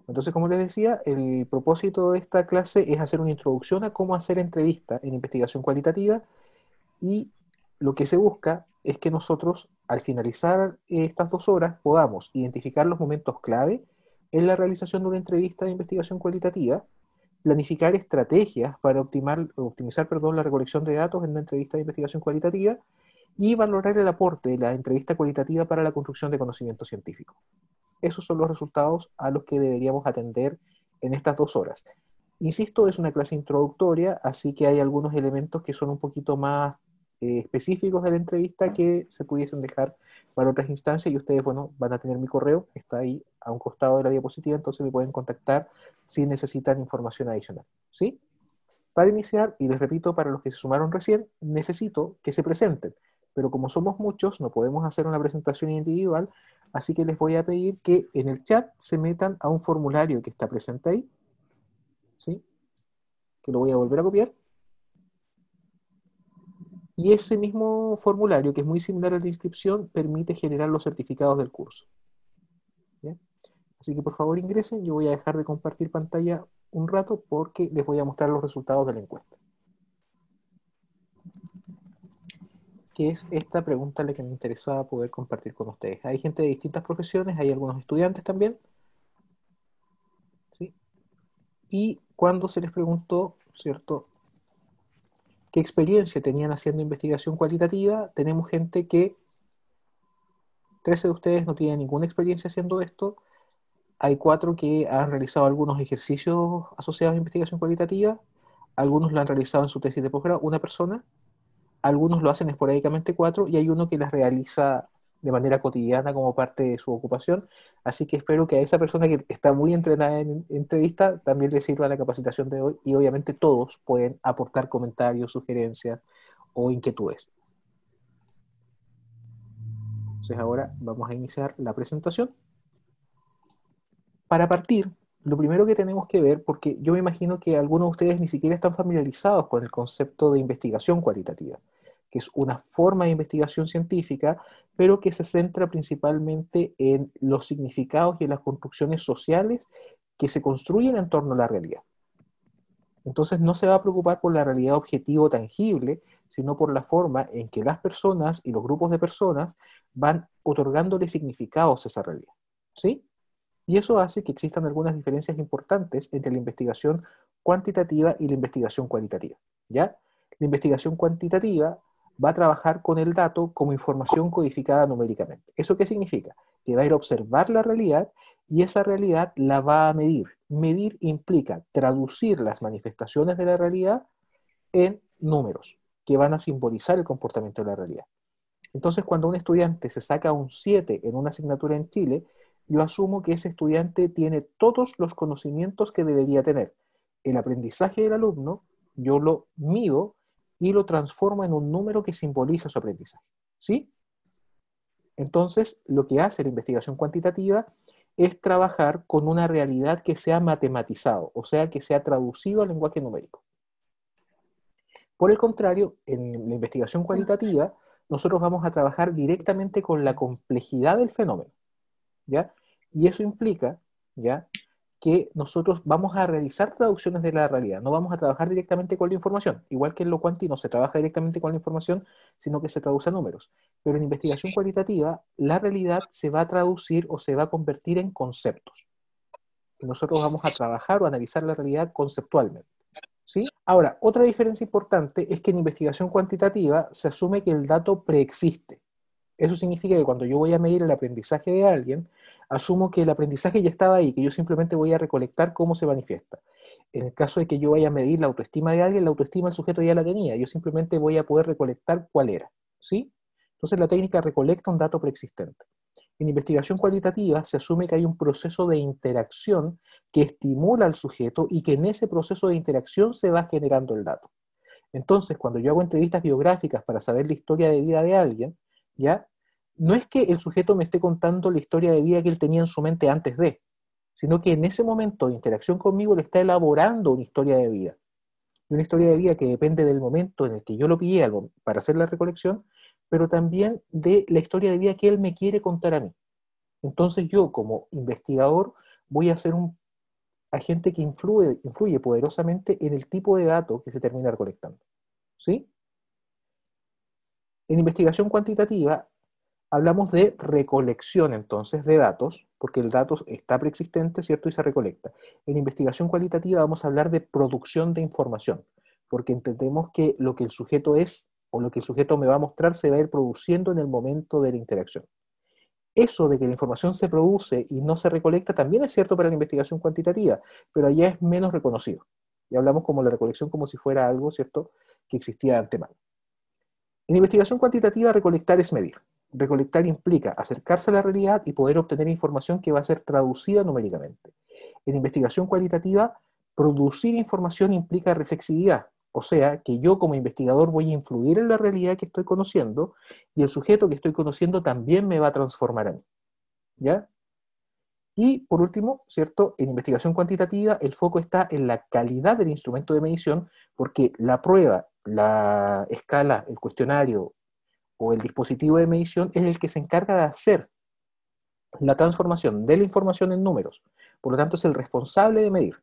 Entonces, como les decía, el propósito de esta clase es hacer una introducción a cómo hacer entrevistas en investigación cualitativa y lo que se busca es que nosotros, al finalizar estas 2 horas, podamos identificar los momentos clave en la realización de una entrevista de investigación cualitativa, planificar estrategias para optimizar la recolección de datos en una entrevista de investigación cualitativa y valorar el aporte de la entrevista cualitativa para la construcción de conocimiento científico. Esos son los resultados a los que deberíamos atender en estas 2 horas. Insisto, es una clase introductoria, así que hay algunos elementos que son un poquito más específicos de la entrevista que se pudiesen dejar para otras instancias y ustedes, bueno, van a tener mi correo, está ahí a un costado de la diapositiva, entonces me pueden contactar si necesitan información adicional. ¿Sí? Para iniciar, y les repito, para los que se sumaron recién, necesito que se presenten, pero como somos muchos, no podemos hacer una presentación individual, así que les voy a pedir que en el chat se metan a un formulario que está presente ahí, ¿sí? Que lo voy a volver a copiar. Y ese mismo formulario, que es muy similar a la inscripción, permite generar los certificados del curso. ¿Bien? Así que por favor ingresen, yo voy a dejar de compartir pantalla un rato porque les voy a mostrar los resultados de la encuesta. Que es esta pregunta la que me interesaba poder compartir con ustedes. Hay gente de distintas profesiones, hay algunos estudiantes también, ¿sí? Y cuando se les preguntó, ¿cierto?, qué experiencia tenían haciendo investigación cualitativa, tenemos gente que 13 de ustedes no tienen ninguna experiencia haciendo esto, hay 4 que han realizado algunos ejercicios asociados a investigación cualitativa, algunos lo han realizado en su tesis de posgrado, una persona, algunos lo hacen esporádicamente 4 y hay uno que las realiza de manera cotidiana como parte de su ocupación, así que espero que a esa persona que está muy entrenada en entrevista también le sirva la capacitación de hoy y obviamente todos pueden aportar comentarios, sugerencias o inquietudes. Entonces ahora vamos a iniciar la presentación. Para partir, lo primero que tenemos que ver, porque yo me imagino que algunos de ustedes ni siquiera están familiarizados con el concepto de investigación cualitativa, que es una forma de investigación científica, pero que se centra principalmente en los significados y en las construcciones sociales que se construyen en torno a la realidad. Entonces no se va a preocupar por la realidad objetiva o tangible, sino por la forma en que las personas y los grupos de personas van otorgándole significados a esa realidad. ¿Sí? Y eso hace que existan algunas diferencias importantes entre la investigación cuantitativa y la investigación cualitativa. ¿Ya? La investigación cuantitativa va a trabajar con el dato como información codificada numéricamente. ¿Eso qué significa? Que va a ir a observar la realidad y esa realidad la va a medir. Medir implica traducir las manifestaciones de la realidad en números que van a simbolizar el comportamiento de la realidad. Entonces, cuando un estudiante se saca un 7 en una asignatura en Chile, yo asumo que ese estudiante tiene todos los conocimientos que debería tener. El aprendizaje del alumno, yo lo mido y lo transformo en un número que simboliza su aprendizaje. ¿Sí? Entonces, lo que hace la investigación cuantitativa es trabajar con una realidad que sea matematizado, o sea, que sea traducido al lenguaje numérico. Por el contrario, en la investigación cualitativa, nosotros vamos a trabajar directamente con la complejidad del fenómeno, ¿ya? Y eso implica, ¿ya?, que nosotros vamos a realizar traducciones de la realidad, no vamos a trabajar directamente con la información, igual que en lo cuanti no se trabaja directamente con la información, sino que se traduce a números. Pero en investigación cualitativa, la realidad se va a traducir o se va a convertir en conceptos. Y nosotros vamos a trabajar o analizar la realidad conceptualmente. ¿Sí? Ahora, otra diferencia importante es que en investigación cuantitativa se asume que el dato preexiste. Eso significa que cuando yo voy a medir el aprendizaje de alguien, asumo que el aprendizaje ya estaba ahí, que yo simplemente voy a recolectar cómo se manifiesta. En el caso de que yo vaya a medir la autoestima de alguien, la autoestima del sujeto ya la tenía, yo simplemente voy a poder recolectar cuál era. ¿Sí? Entonces la técnica recolecta un dato preexistente. En investigación cualitativa se asume que hay un proceso de interacción que estimula al sujeto y que en ese proceso de interacción se va generando el dato. Entonces, cuando yo hago entrevistas biográficas para saber la historia de vida de alguien, ¿ya? No es que el sujeto me esté contando la historia de vida que él tenía en su mente antes de, sino que en ese momento de interacción conmigo le está elaborando una historia de vida. Y una historia de vida que depende del momento en el que yo lo pillé para hacer la recolección, pero también de la historia de vida que él me quiere contar a mí. Entonces yo, como investigador, voy a hacer agente que influye poderosamente en el tipo de datos que se termina recolectando. ¿Sí? En investigación cuantitativa hablamos de recolección entonces de datos, porque el dato está preexistente, ¿cierto? Y se recolecta. En investigación cualitativa vamos a hablar de producción de información, porque entendemos que lo que el sujeto es o lo que el sujeto me va a mostrar se va a ir produciendo en el momento de la interacción. Eso de que la información se produce y no se recolecta también es cierto para la investigación cuantitativa, pero allá es menos reconocido. Y hablamos como la recolección como si fuera algo, ¿cierto?, que existía de antemano. En investigación cuantitativa, recolectar es medir. Recolectar implica acercarse a la realidad y poder obtener información que va a ser traducida numéricamente. En investigación cualitativa, producir información implica reflexividad, o sea, que yo como investigador voy a influir en la realidad que estoy conociendo y el sujeto que estoy conociendo también me va a transformar a mí. ¿Ya? Y por último, ¿cierto? En investigación cuantitativa el foco está en la calidad del instrumento de medición porque la prueba, la escala, el cuestionario o el dispositivo de medición es el que se encarga de hacer la transformación de la información en números. Por lo tanto, es el responsable de medir.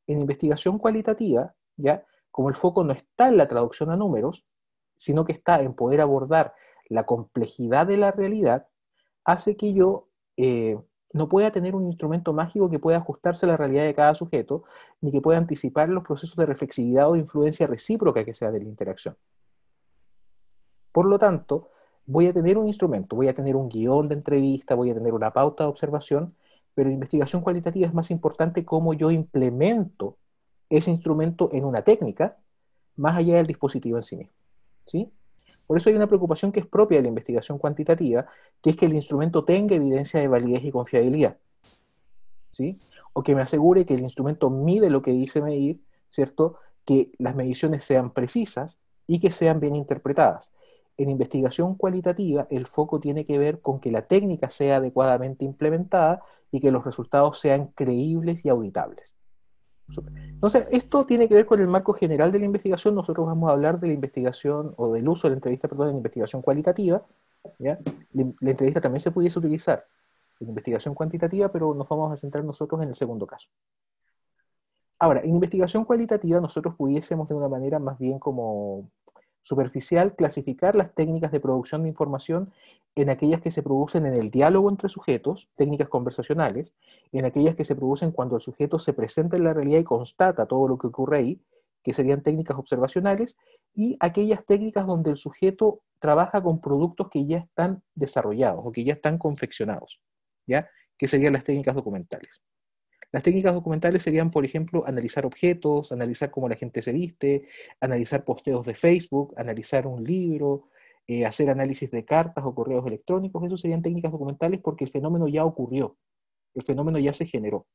En investigación cualitativa, ¿ya? Como el foco no está en la traducción a números, sino que está en poder abordar la complejidad de la realidad, hace que yo no pueda tener un instrumento mágico que pueda ajustarse a la realidad de cada sujeto, ni que pueda anticipar los procesos de reflexividad o de influencia recíproca que sea de la interacción. Por lo tanto, voy a tener un instrumento, voy a tener un guión de entrevista, voy a tener una pauta de observación, pero en investigación cualitativa es más importante cómo yo implemento ese instrumento en una técnica, más allá del dispositivo en sí mismo. ¿Sí? Por eso hay una preocupación que es propia de la investigación cuantitativa, que es que el instrumento tenga evidencia de validez y confiabilidad, ¿sí? O que me asegure que el instrumento mide lo que dice medir, ¿cierto? Que las mediciones sean precisas y que sean bien interpretadas. En investigación cualitativa, el foco tiene que ver con que la técnica sea adecuadamente implementada y que los resultados sean creíbles y auditables. Entonces, esto tiene que ver con el marco general de la investigación. Nosotros vamos a hablar de la investigación o del uso de la entrevista, perdón, en investigación cualitativa. ¿Ya? La entrevista también se pudiese utilizar en investigación cuantitativa, pero nos vamos a centrar nosotros en el segundo caso. Ahora, en investigación cualitativa nosotros pudiésemos de una manera más bien como superficial clasificar las técnicas de producción de información en aquellas que se producen en el diálogo entre sujetos, técnicas conversacionales, en aquellas que se producen cuando el sujeto se presenta en la realidad y constata todo lo que ocurre ahí, que serían técnicas observacionales, y aquellas técnicas donde el sujeto trabaja con productos que ya están desarrollados o que ya están confeccionados, ¿ya? Que serían las técnicas documentales. Las técnicas documentales serían, por ejemplo, analizar objetos, analizar cómo la gente se viste, analizar posteos de Facebook, analizar un libro, hacer análisis de cartas o correos electrónicos. Eso serían técnicas documentales porque el fenómeno ya ocurrió, el fenómeno ya se generó.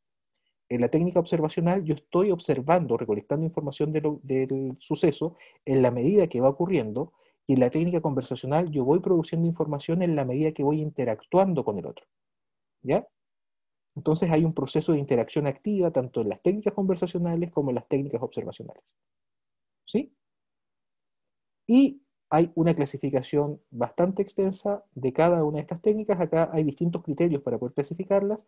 En la técnica observacional yo estoy observando, recolectando información del suceso en la medida que va ocurriendo, y en la técnica conversacional yo voy produciendo información en la medida que voy interactuando con el otro. ¿Ya? Entonces hay un proceso de interacción activa tanto en las técnicas conversacionales como en las técnicas observacionales. ¿Sí? Y hay una clasificación bastante extensa de cada una de estas técnicas. Acá hay distintos criterios para poder clasificarlas.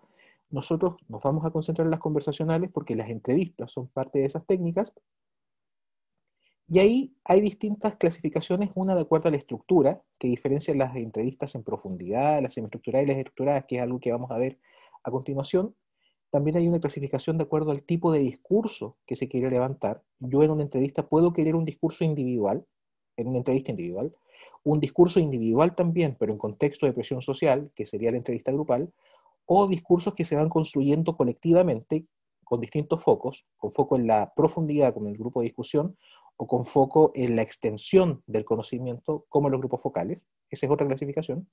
Nosotros nos vamos a concentrar en las conversacionales porque las entrevistas son parte de esas técnicas. Y ahí hay distintas clasificaciones, una de acuerdo a la estructura, que diferencia las entrevistas en profundidad, las semiestructuradas y las estructuradas, que es algo que vamos a ver a continuación. También hay una clasificación de acuerdo al tipo de discurso que se quiere levantar. Yo en una entrevista puedo querer un discurso individual, en una entrevista individual, un discurso individual también, pero en contexto de presión social, que sería la entrevista grupal, o discursos que se van construyendo colectivamente con distintos focos, con foco en la profundidad como el grupo de discusión, o con foco en la extensión del conocimiento como los grupos focales. Esa es otra clasificación.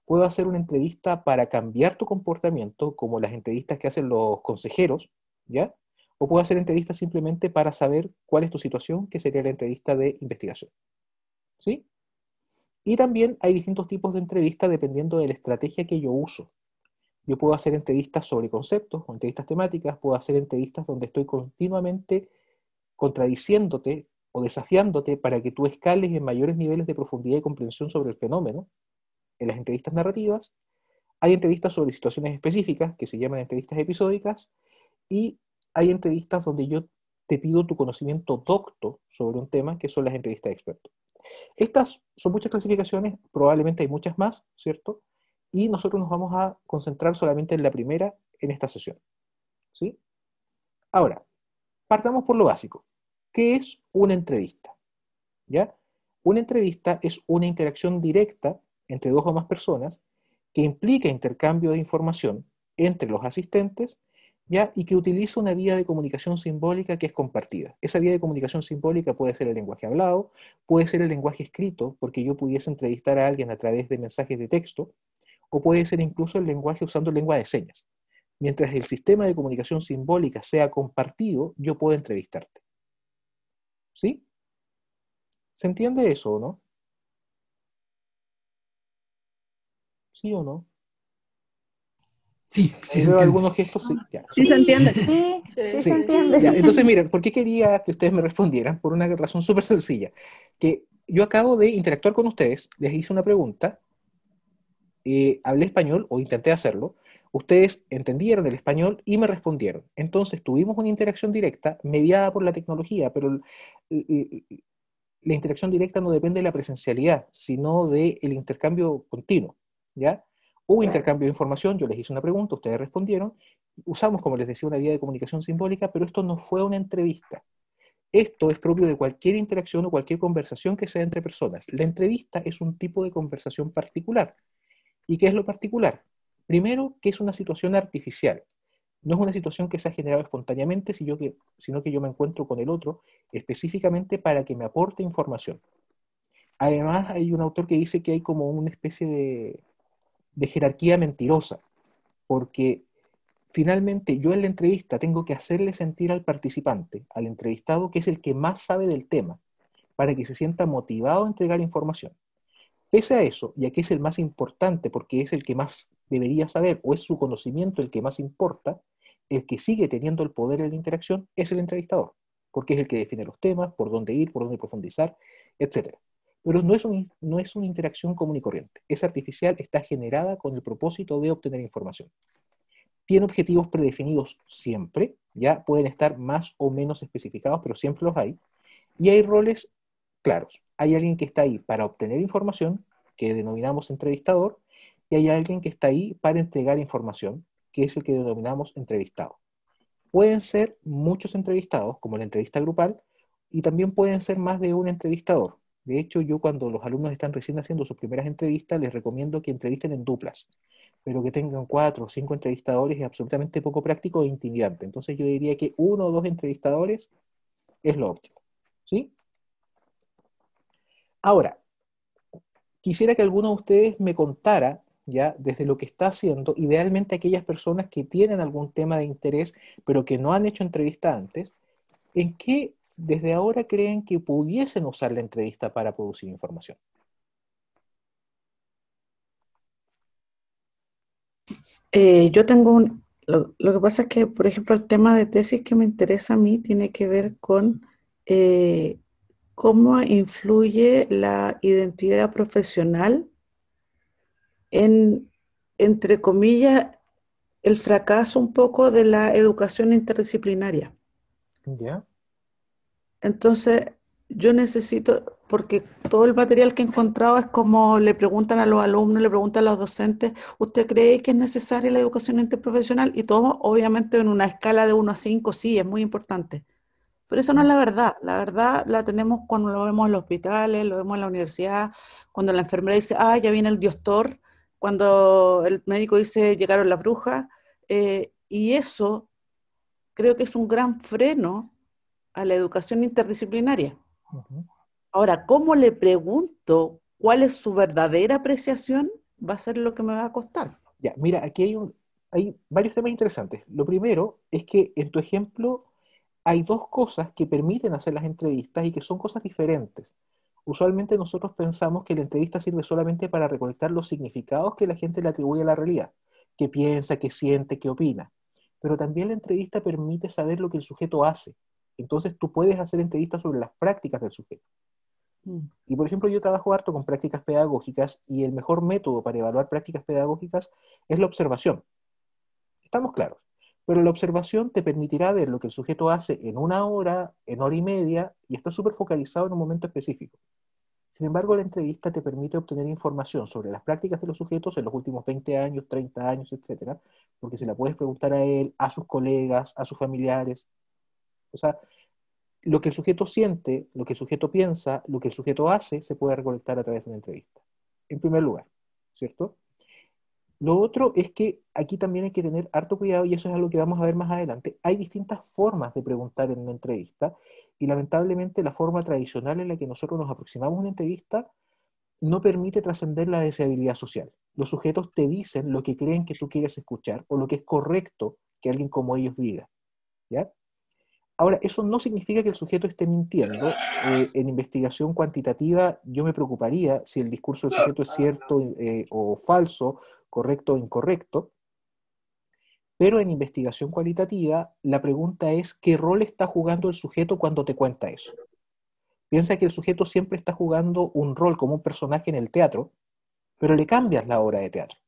Puedo hacer una entrevista para cambiar tu comportamiento, como las entrevistas que hacen los consejeros, ¿ya? O puedo hacer entrevistas simplemente para saber cuál es tu situación, que sería la entrevista de investigación, ¿sí? Y también hay distintos tipos de entrevistas dependiendo de la estrategia que yo uso. Yo puedo hacer entrevistas sobre conceptos o entrevistas temáticas, puedo hacer entrevistas donde estoy continuamente contradiciéndote o desafiándote para que tú escales en mayores niveles de profundidad y comprensión sobre el fenómeno. En las entrevistas narrativas hay entrevistas sobre situaciones específicas que se llaman entrevistas episódicas, y hay entrevistas donde yo te pido tu conocimiento docto sobre un tema, que son las entrevistas de expertos. Estas son muchas clasificaciones, probablemente hay muchas más, ¿cierto? Y nosotros nos vamos a concentrar solamente en la primera en esta sesión, ¿sí? Ahora, partamos por lo básico. ¿Qué es una entrevista? ¿Ya? Una entrevista es una interacción directa entre dos o más personas que implica intercambio de información entre los asistentes, ¿ya? Y que utiliza una vía de comunicación simbólica que es compartida. Esa vía de comunicación simbólica puede ser el lenguaje hablado, puede ser el lenguaje escrito, porque yo pudiese entrevistar a alguien a través de mensajes de texto, o puede ser incluso el lenguaje usando lengua de señas. Mientras el sistema de comunicación simbólica sea compartido, yo puedo entrevistarte. ¿Sí? ¿Se entiende eso o no? ¿Sí o no? Sí, sí se Veo entiende. algunos gestos, sí, ya, Sí se súper. entiende. Sí, Sí se Sí, entiende. ya. Entonces, miren, ¿por qué quería que ustedes me respondieran? Por una razón súper sencilla. Que yo acabo de interactuar con ustedes, les hice una pregunta, hablé español o intenté hacerlo, ustedes entendieron el español y me respondieron. Entonces, tuvimos una interacción directa mediada por la tecnología, pero la interacción directa no depende de la presencialidad, sino del intercambio continuo, ¿ya? Hubo intercambio de información, yo les hice una pregunta, ustedes respondieron, usamos, como les decía, una vía de comunicación simbólica, pero esto no fue una entrevista. Esto es propio de cualquier interacción o cualquier conversación que sea entre personas. La entrevista es un tipo de conversación particular. ¿Y qué es lo particular? Primero, que es una situación artificial. No es una situación que se ha generado espontáneamente, sino que yo me encuentro con el otro específicamente para que me aporte información. Además, hay un autor que dice que hay como una especie de jerarquía mentirosa, porque finalmente yo en la entrevista tengo que hacerle sentir al participante, al entrevistado, que es el que más sabe del tema, para que se sienta motivado a entregar información. Pese a eso, ya que es el más importante porque es el que más debería saber o es su conocimiento el que más importa, el que sigue teniendo el poder de la interacción es el entrevistador, porque es el que define los temas, por dónde ir, por dónde profundizar, etc. Pero no es una interacción común y corriente. Es artificial, está generada con el propósito de obtener información. Tiene objetivos predefinidos siempre, ya pueden estar más o menos especificados, pero siempre los hay, y hay roles claros. Hay alguien que está ahí para obtener información, que denominamos entrevistador, y hay alguien que está ahí para entregar información, que es el que denominamos entrevistado. Pueden ser muchos entrevistados, como la entrevista grupal, y también pueden ser más de un entrevistador. De hecho, yo cuando los alumnos están recién haciendo sus primeras entrevistas, les recomiendo que entrevisten en duplas, pero que tengan 4 o 5 entrevistadores es absolutamente poco práctico e intimidante. Entonces yo diría que 1 o 2 entrevistadores es lo óptimo. ¿Sí? Ahora, quisiera que alguno de ustedes me contara, ya, desde lo que está haciendo, idealmente aquellas personas que tienen algún tema de interés, pero que no han hecho entrevista antes, ¿en qué desde ahora creen que pudiesen usar la entrevista para producir información? Yo tengo lo que pasa es que, por ejemplo, el tema de tesis que me interesa a mí tiene que ver con eh, cómo influye la identidad profesional en, entre comillas, el fracaso un poco de la educación interdisciplinaria. ¿Ya? Entonces, yo necesito, porque todo el material que he encontrado es como le preguntan a los alumnos, le preguntan a los docentes, ¿usted cree que es necesaria la educación interprofesional? Y todo, obviamente, en una escala de 1 a 5, sí, es muy importante. Pero eso no es la verdad. La verdad la tenemos cuando lo vemos en los hospitales, lo vemos en la universidad, cuando la enfermera dice, ah, ya viene el diostor, cuando el médico dice, llegaron las brujas. Y eso creo que es un gran freno a la educación interdisciplinaria. Ujú. Ahora, ¿cómo le pregunto cuál es su verdadera apreciación? Va a ser lo que me va a costar. Ya, mira, aquí hay varios temas interesantes. Lo primero es que en tu ejemplo hay dos cosas que permiten hacer las entrevistas y que son cosas diferentes. Usualmente nosotros pensamos que la entrevista sirve solamente para recolectar los significados que la gente le atribuye a la realidad, que piensa, que siente, que opina. Pero también la entrevista permite saber lo que el sujeto hace. Entonces tú puedes hacer entrevistas sobre las prácticas del sujeto. Mm. Y por ejemplo, yo trabajo harto con prácticas pedagógicas y el mejor método para evaluar prácticas pedagógicas es la observación. Estamos claros. Pero la observación te permitirá ver lo que el sujeto hace en 1 hora, en 1 hora y media, y está súper focalizado en un momento específico. Sin embargo, la entrevista te permite obtener información sobre las prácticas de los sujetos en los últimos 20 años, 30 años, etcétera, porque se la puedes preguntar a él, a sus colegas, a sus familiares. O sea, lo que el sujeto siente, lo que el sujeto piensa, lo que el sujeto hace, se puede recolectar a través de una entrevista. En primer lugar, ¿cierto? Lo otro es que aquí también hay que tener harto cuidado, y eso es algo que vamos a ver más adelante. Hay distintas formas de preguntar en una entrevista, y lamentablemente la forma tradicional en la que nosotros nos aproximamos a una entrevista no permite trascender la deseabilidad social. Los sujetos te dicen lo que creen que tú quieres escuchar, o lo que es correcto que alguien como ellos diga, ¿ya? Ahora, eso no significa que el sujeto esté mintiendo. En investigación cuantitativa yo me preocuparía si el discurso del sujeto es cierto o falso, correcto o incorrecto, pero en investigación cualitativa la pregunta es ¿qué rol está jugando el sujeto cuando te cuenta eso? Piensa que el sujeto siempre está jugando un rol como un personaje en el teatro, pero le cambias la obra de teatro.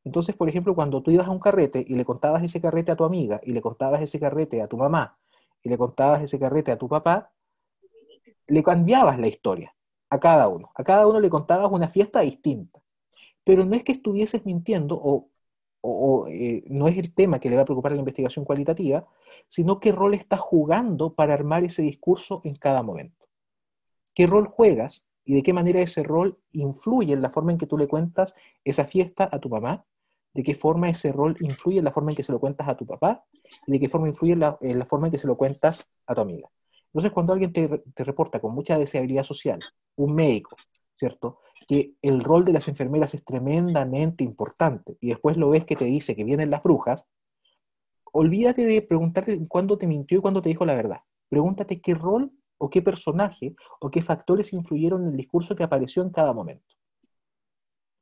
Entonces, por ejemplo, cuando tú ibas a un carrete y le contabas ese carrete a tu amiga, y le contabas ese carrete a tu mamá, y le contabas ese carrete a tu papá, le cambiabas la historia a cada uno. A cada uno le contabas una fiesta distinta. Pero no es que estuvieses mintiendo, no es el tema que le va a preocupar a la investigación cualitativa, sino qué rol estás jugando para armar ese discurso en cada momento. ¿Qué rol juegas y de qué manera ese rol influye en la forma en que tú le cuentas esa fiesta a tu mamá? ¿De qué forma ese rol influye en la forma en que se lo cuentas a tu papá? ¿Y de qué forma influye en la forma en que se lo cuentas a tu amiga? Entonces, cuando alguien te reporta con mucha deseabilidad social, un médico, ¿cierto? Que el rol de las enfermeras es tremendamente importante, y después lo ves que te dice que vienen las brujas, olvídate de preguntarte cuándo te mintió y cuándo te dijo la verdad. Pregúntate qué rol o qué personaje o qué factores influyeron en el discurso que apareció en cada momento.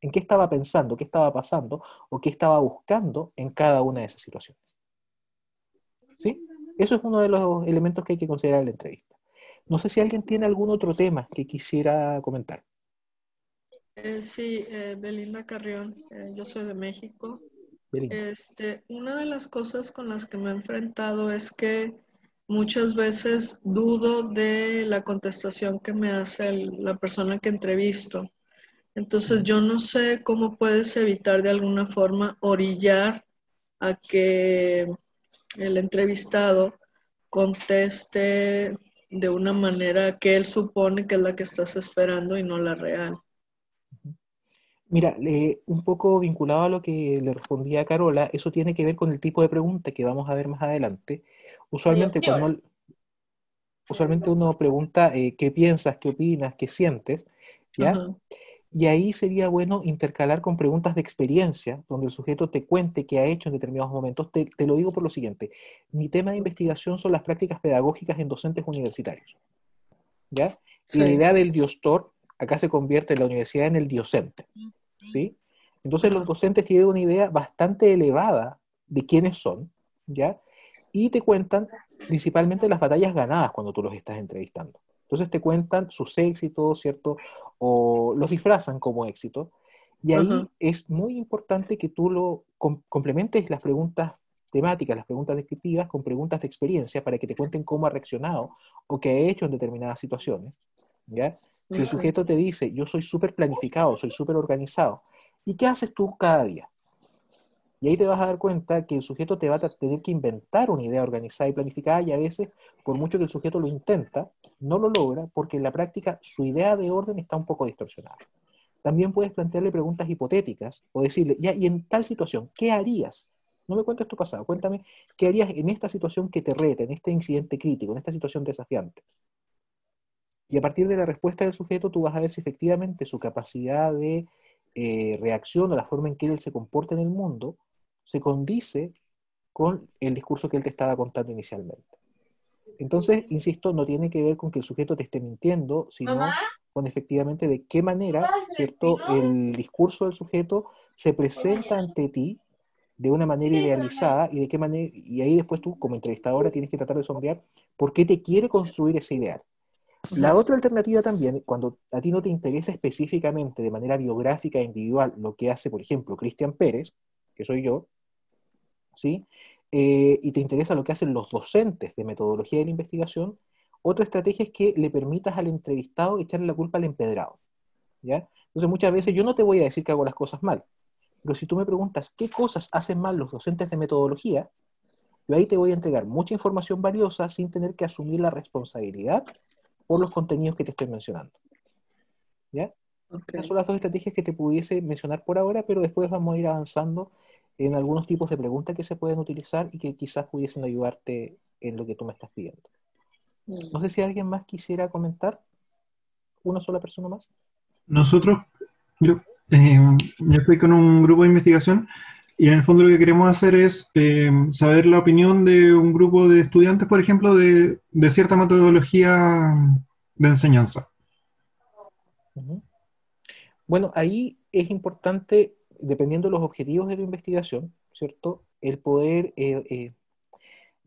En qué estaba pensando, qué estaba pasando o qué estaba buscando en cada una de esas situaciones. ¿Sí? Eso es uno de los elementos que hay que considerar en la entrevista. No sé si alguien tiene algún otro tema que quisiera comentar. Sí, Belinda Carrión, yo soy de México. Belinda. Una de las cosas con las que me he enfrentado es que muchas veces dudo de la contestación que me hace la persona que entrevisto. Entonces yo no sé cómo puedes evitar de alguna forma orillar a que el entrevistado conteste de una manera que él supone que es la que estás esperando y no la real. Mira, un poco vinculado a lo que le respondía a Carola, eso tiene que ver con el tipo de pregunta que vamos a ver más adelante. Usualmente uno pregunta qué piensas, qué opinas, qué sientes, ¿ya? Ajá. Y ahí sería bueno intercalar con preguntas de experiencia, donde el sujeto te cuente qué ha hecho en determinados momentos. Te lo digo por lo siguiente: mi tema de investigación son las prácticas pedagógicas en docentes universitarios, ¿ya? Y la Sí. idea del diostor acá se convierte en la universidad en el diocente, ¿sí? Entonces los docentes tienen una idea bastante elevada de quiénes son, ¿ya? Y te cuentan principalmente las batallas ganadas cuando tú los estás entrevistando. Entonces te cuentan sus éxitos, ¿cierto? O los disfrazan como éxitos. Y Ajá. ahí es muy importante que tú complementes las preguntas temáticas, las preguntas descriptivas, con preguntas de experiencia para que te cuenten cómo ha reaccionado o qué ha hecho en determinadas situaciones, ¿ya? Si el Okay. sujeto te dice, yo soy súper planificado, soy súper organizado, ¿y qué haces tú cada día? Y ahí te vas a dar cuenta que el sujeto te va a tener que inventar una idea organizada y planificada, y a veces, por mucho que el sujeto lo intenta, no lo logra porque en la práctica su idea de orden está un poco distorsionada. También puedes plantearle preguntas hipotéticas o decirle, ya, y en tal situación, ¿qué harías? No me cuentes tu pasado, cuéntame qué harías en esta situación que te reta, en este incidente crítico, en esta situación desafiante. Y a partir de la respuesta del sujeto, tú vas a ver si efectivamente su capacidad de reacción o la forma en que él se comporta en el mundo se condice con el discurso que él te estaba contando inicialmente. Entonces, insisto, no tiene que ver con que el sujeto te esté mintiendo, Mamá, sino con efectivamente de qué manera, ¿vas a hacer ¿cierto?, pino? el discurso del sujeto se presenta ante ti de una manera Sí, mamá. idealizada, y de qué manera, y ahí después tú, como entrevistadora, tienes que tratar de sondear por qué te quiere construir ese ideal. La Ajá. otra alternativa también, cuando a ti no te interesa específicamente de manera biográfica e individual lo que hace, por ejemplo, Cristian Pérez, que soy yo, ¿sí? y te interesa lo que hacen los docentes de metodología de la investigación, otra estrategia es que le permitas al entrevistado echarle la culpa al empedrado, ¿ya? Entonces muchas veces yo no te voy a decir que hago las cosas mal, pero si tú me preguntas qué cosas hacen mal los docentes de metodología, yo ahí te voy a entregar mucha información valiosa sin tener que asumir la responsabilidad por los contenidos que te estoy mencionando, ¿ya? Ok. Esas son las dos estrategias que te pudiese mencionar por ahora, pero después vamos a ir avanzando en algunos tipos de preguntas que se pueden utilizar y que quizás pudiesen ayudarte en lo que tú me estás pidiendo. No sé si alguien más quisiera comentar. ¿Una sola persona más? Nosotros, yo, yo estoy con un grupo de investigación y en el fondo lo que queremos hacer es saber la opinión de un grupo de estudiantes, por ejemplo, de cierta metodología de enseñanza. Ujú. Bueno, ahí es importante, dependiendo de los objetivos de la investigación, ¿cierto? El poder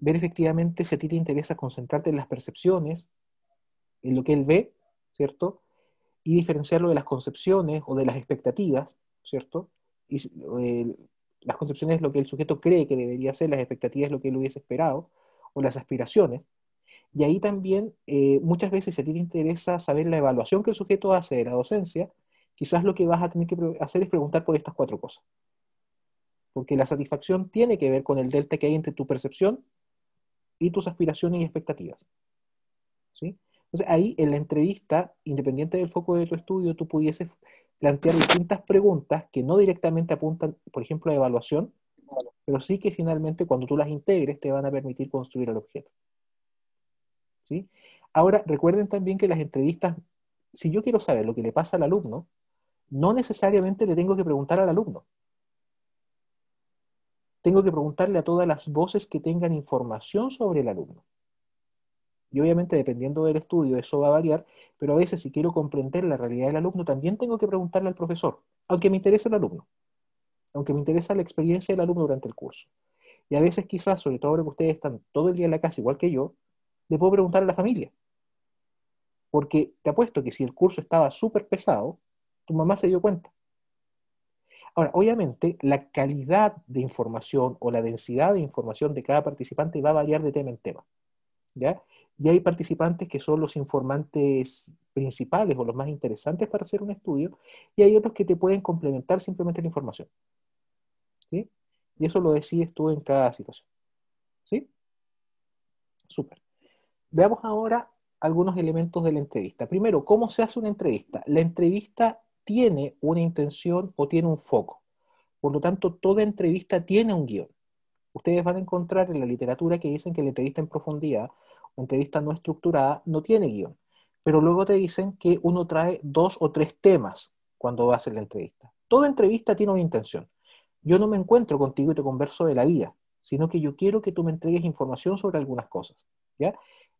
ver efectivamente si a ti te interesa concentrarte en las percepciones, en lo que él ve, ¿cierto? Y diferenciarlo de las concepciones o de las expectativas, ¿cierto? Y las concepciones es lo que el sujeto cree que debería ser, las expectativas es lo que él hubiese esperado, o las aspiraciones. Y ahí también, muchas veces, si a ti te interesa saber la evaluación que el sujeto hace de la docencia, quizás lo que vas a tener que hacer es preguntar por estas cuatro cosas. Porque la satisfacción tiene que ver con el delta que hay entre tu percepción y tus aspiraciones y expectativas, ¿sí? Entonces ahí en la entrevista, independiente del foco de tu estudio, tú pudieses plantear distintas preguntas que no directamente apuntan, por ejemplo, a evaluación, pero sí que finalmente cuando tú las integres te van a permitir construir el objeto, ¿sí? Ahora, recuerden también que las entrevistas, si yo quiero saber lo que le pasa al alumno, no necesariamente le tengo que preguntar al alumno. Tengo que preguntarle a todas las voces que tengan información sobre el alumno. Y obviamente dependiendo del estudio eso va a variar, pero a veces si quiero comprender la realidad del alumno también tengo que preguntarle al profesor, aunque me interese el alumno, aunque me interesa la experiencia del alumno durante el curso. Y a veces quizás, sobre todo ahora que ustedes están todo el día en la casa igual que yo, le puedo preguntar a la familia. Porque te apuesto que si el curso estaba súper pesado, tu mamá se dio cuenta. Ahora, obviamente, la calidad de información o la densidad de información de cada participante va a variar de tema en tema, ¿ya? Y hay participantes que son los informantes principales o los más interesantes para hacer un estudio, y hay otros que te pueden complementar simplemente la información, ¿sí? Y eso lo decides tú en cada situación, ¿sí? Súper. Veamos ahora algunos elementos de la entrevista. Primero, ¿cómo se hace una entrevista? La entrevista tiene una intención o tiene un foco. Por lo tanto, toda entrevista tiene un guión. Ustedes van a encontrar en la literatura que dicen que la entrevista en profundidad o entrevista no estructurada no tiene guión. Pero luego te dicen que uno trae 2 o 3 temas cuando va a hacer la entrevista. Toda entrevista tiene una intención. Yo no me encuentro contigo y te converso de la vida, sino que yo quiero que tú me entregues información sobre algunas cosas, ¿ya?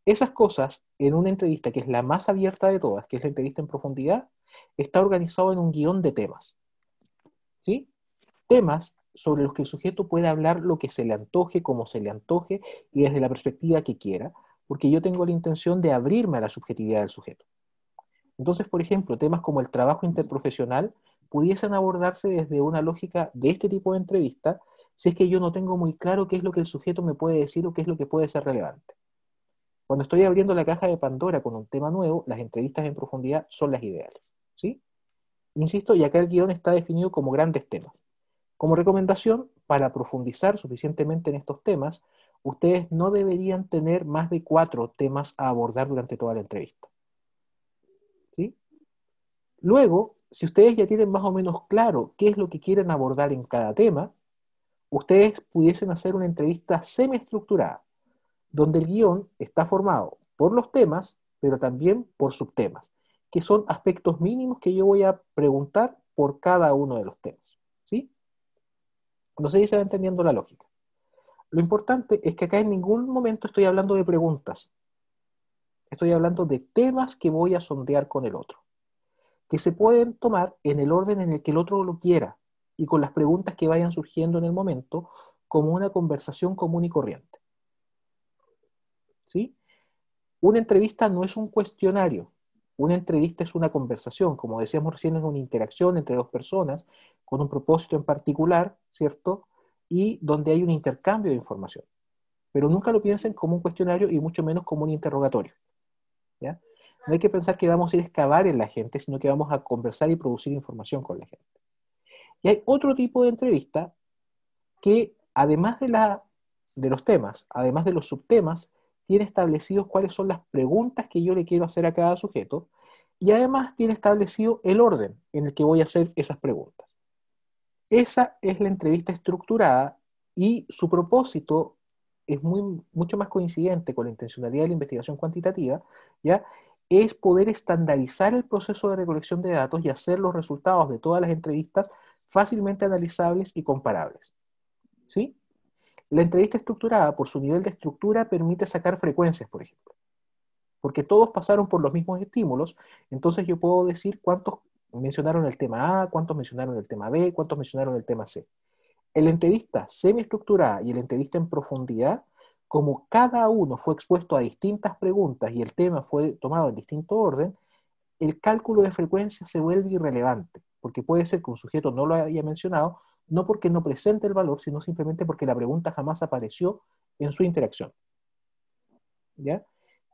Esas cosas, en una entrevista que es la más abierta de todas, que es la entrevista en profundidad, está organizado en un guión de temas, ¿sí? Temas sobre los que el sujeto puede hablar lo que se le antoje, como se le antoje y desde la perspectiva que quiera, porque yo tengo la intención de abrirme a la subjetividad del sujeto. Entonces, por ejemplo, temas como el trabajo interprofesional pudiesen abordarse desde una lógica de este tipo de entrevista, si es que yo no tengo muy claro qué es lo que el sujeto me puede decir o qué es lo que puede ser relevante. Cuando estoy abriendo la caja de Pandora con un tema nuevo, las entrevistas en profundidad son las ideales, ¿sí? Insisto, y acá el guión está definido como grandes temas. Como recomendación, para profundizar suficientemente en estos temas, ustedes no deberían tener más de 4 temas a abordar durante toda la entrevista, ¿sí? Luego, si ustedes ya tienen más o menos claro qué es lo que quieren abordar en cada tema, ustedes pudiesen hacer una entrevista semiestructurada, donde el guión está formado por los temas, pero también por subtemas, que son aspectos mínimos que yo voy a preguntar por cada uno de los temas, ¿sí? No sé si se va entendiendo la lógica. Lo importante es que acá en ningún momento estoy hablando de preguntas, estoy hablando de temas que voy a sondear con el otro, que se pueden tomar en el orden en el que el otro lo quiera y con las preguntas que vayan surgiendo en el momento como una conversación común y corriente, ¿sí? Una entrevista no es un cuestionario, una entrevista es una conversación, como decíamos recién, es una interacción entre dos personas con un propósito en particular, ¿cierto? y donde hay un intercambio de información. Pero nunca lo piensen como un cuestionario y mucho menos como un interrogatorio, ¿ya? No hay que pensar que vamos a ir a excavar en la gente, sino que vamos a conversar y producir información con la gente. Y hay otro tipo de entrevista que, además de los temas, además de los subtemas, tiene establecidos cuáles son las preguntas que yo le quiero hacer a cada sujeto, y además tiene establecido el orden en el que voy a hacer esas preguntas. Esa es la entrevista estructurada y su propósito es mucho más coincidente con la intencionalidad de la investigación cuantitativa, ¿ya? Es poder estandarizar el proceso de recolección de datos y hacer los resultados de todas las entrevistas fácilmente analizables y comparables, ¿sí? La entrevista estructurada, por su nivel de estructura, permite sacar frecuencias, por ejemplo, porque todos pasaron por los mismos estímulos, entonces yo puedo decir cuántos mencionaron el tema A, cuántos mencionaron el tema B, cuántos mencionaron el tema C. En la entrevista semiestructurada y en la entrevista en profundidad, como cada uno fue expuesto a distintas preguntas y el tema fue tomado en distinto orden, el cálculo de frecuencia se vuelve irrelevante, porque puede ser que un sujeto no lo haya mencionado, no porque no presente el valor, sino simplemente porque la pregunta jamás apareció en su interacción, ¿ya?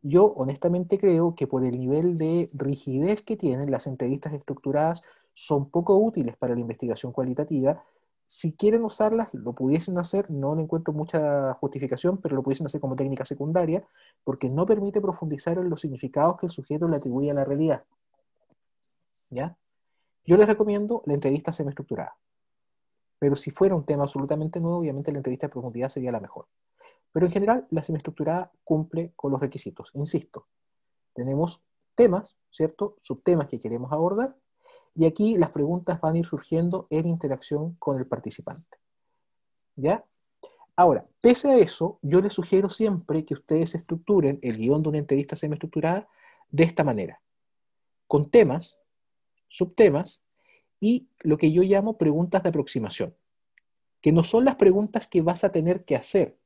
Yo honestamente creo que por el nivel de rigidez que tienen, las entrevistas estructuradas son poco útiles para la investigación cualitativa. Si quieren usarlas, lo pudiesen hacer, no le encuentro mucha justificación, pero lo pudiesen hacer como técnica secundaria, porque no permite profundizar en los significados que el sujeto le atribuye a la realidad, ¿ya? Yo les recomiendo la entrevista semiestructurada, pero si fuera un tema absolutamente nuevo, obviamente la entrevista de profundidad sería la mejor. Pero en general, la semiestructurada cumple con los requisitos. Insisto, tenemos temas, ¿cierto? Subtemas que queremos abordar, y aquí las preguntas van a ir surgiendo en interacción con el participante, ¿ya? Ahora, pese a eso, yo les sugiero siempre que ustedes estructuren el guión de una entrevista semiestructurada de esta manera, con temas, subtemas, y lo que yo llamo preguntas de aproximación, que no son las preguntas que vas a tener que hacer,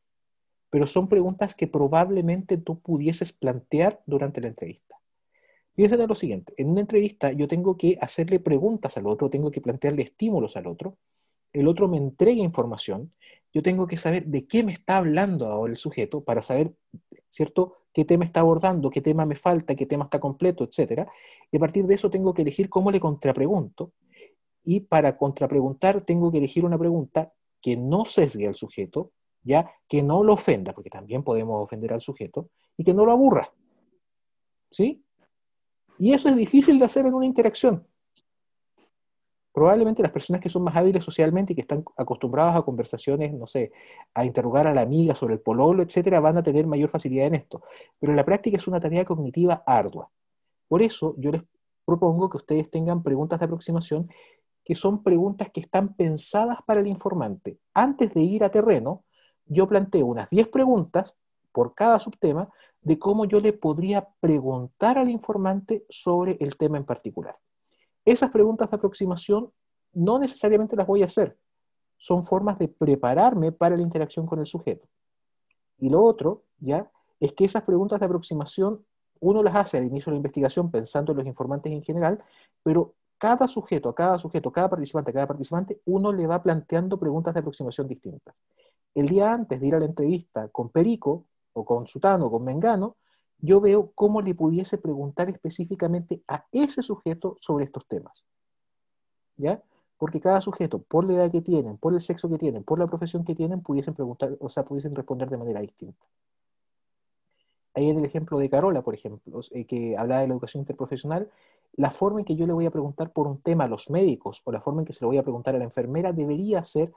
pero son preguntas que probablemente tú pudieses plantear durante la entrevista. Piensen en lo siguiente, en una entrevista yo tengo que hacerle preguntas al otro, tengo que plantearle estímulos al otro, el otro me entrega información, yo tengo que saber de qué me está hablando ahora el sujeto para saber, ¿cierto?, qué tema está abordando, qué tema me falta, qué tema está completo, etcétera. Y a partir de eso tengo que elegir cómo le contrapregunto, y para contrapreguntar tengo que elegir una pregunta que no sesgue al sujeto, ya, que no lo ofenda, porque también podemos ofender al sujeto, y que no lo aburra, ¿sí? Y eso es difícil de hacer en una interacción. Probablemente las personas que son más hábiles socialmente y que están acostumbradas a conversaciones, no sé, a interrogar a la amiga sobre el pololo, etcétera, van a tener mayor facilidad en esto. Pero en la práctica es una tarea cognitiva ardua. Por eso yo les propongo que ustedes tengan preguntas de aproximación que son preguntas que están pensadas para el informante. Antes de ir a terreno, yo planteo unas 10 preguntas por cada subtema de cómo yo le podría preguntar al informante sobre el tema en particular. Esas preguntas de aproximación no necesariamente las voy a hacer, son formas de prepararme para la interacción con el sujeto. Y lo otro, ¿ya?, es que esas preguntas de aproximación uno las hace al inicio de la investigación pensando en los informantes en general, pero cada sujeto, cada participante, uno le va planteando preguntas de aproximación distintas. El día antes de ir a la entrevista con Perico, o con Sutano, o con Mengano, yo veo cómo le pudiese preguntar específicamente a ese sujeto sobre estos temas, ¿ya? Porque cada sujeto, por la edad que tienen, por el sexo que tienen, por la profesión que tienen, pudiesen preguntar, o sea, pudiesen responder de manera distinta. Ahí en el ejemplo de Carola, por ejemplo, que hablaba de la educación interprofesional, la forma en que yo le voy a preguntar por un tema a los médicos o la forma en que se lo voy a preguntar a la enfermera debería ser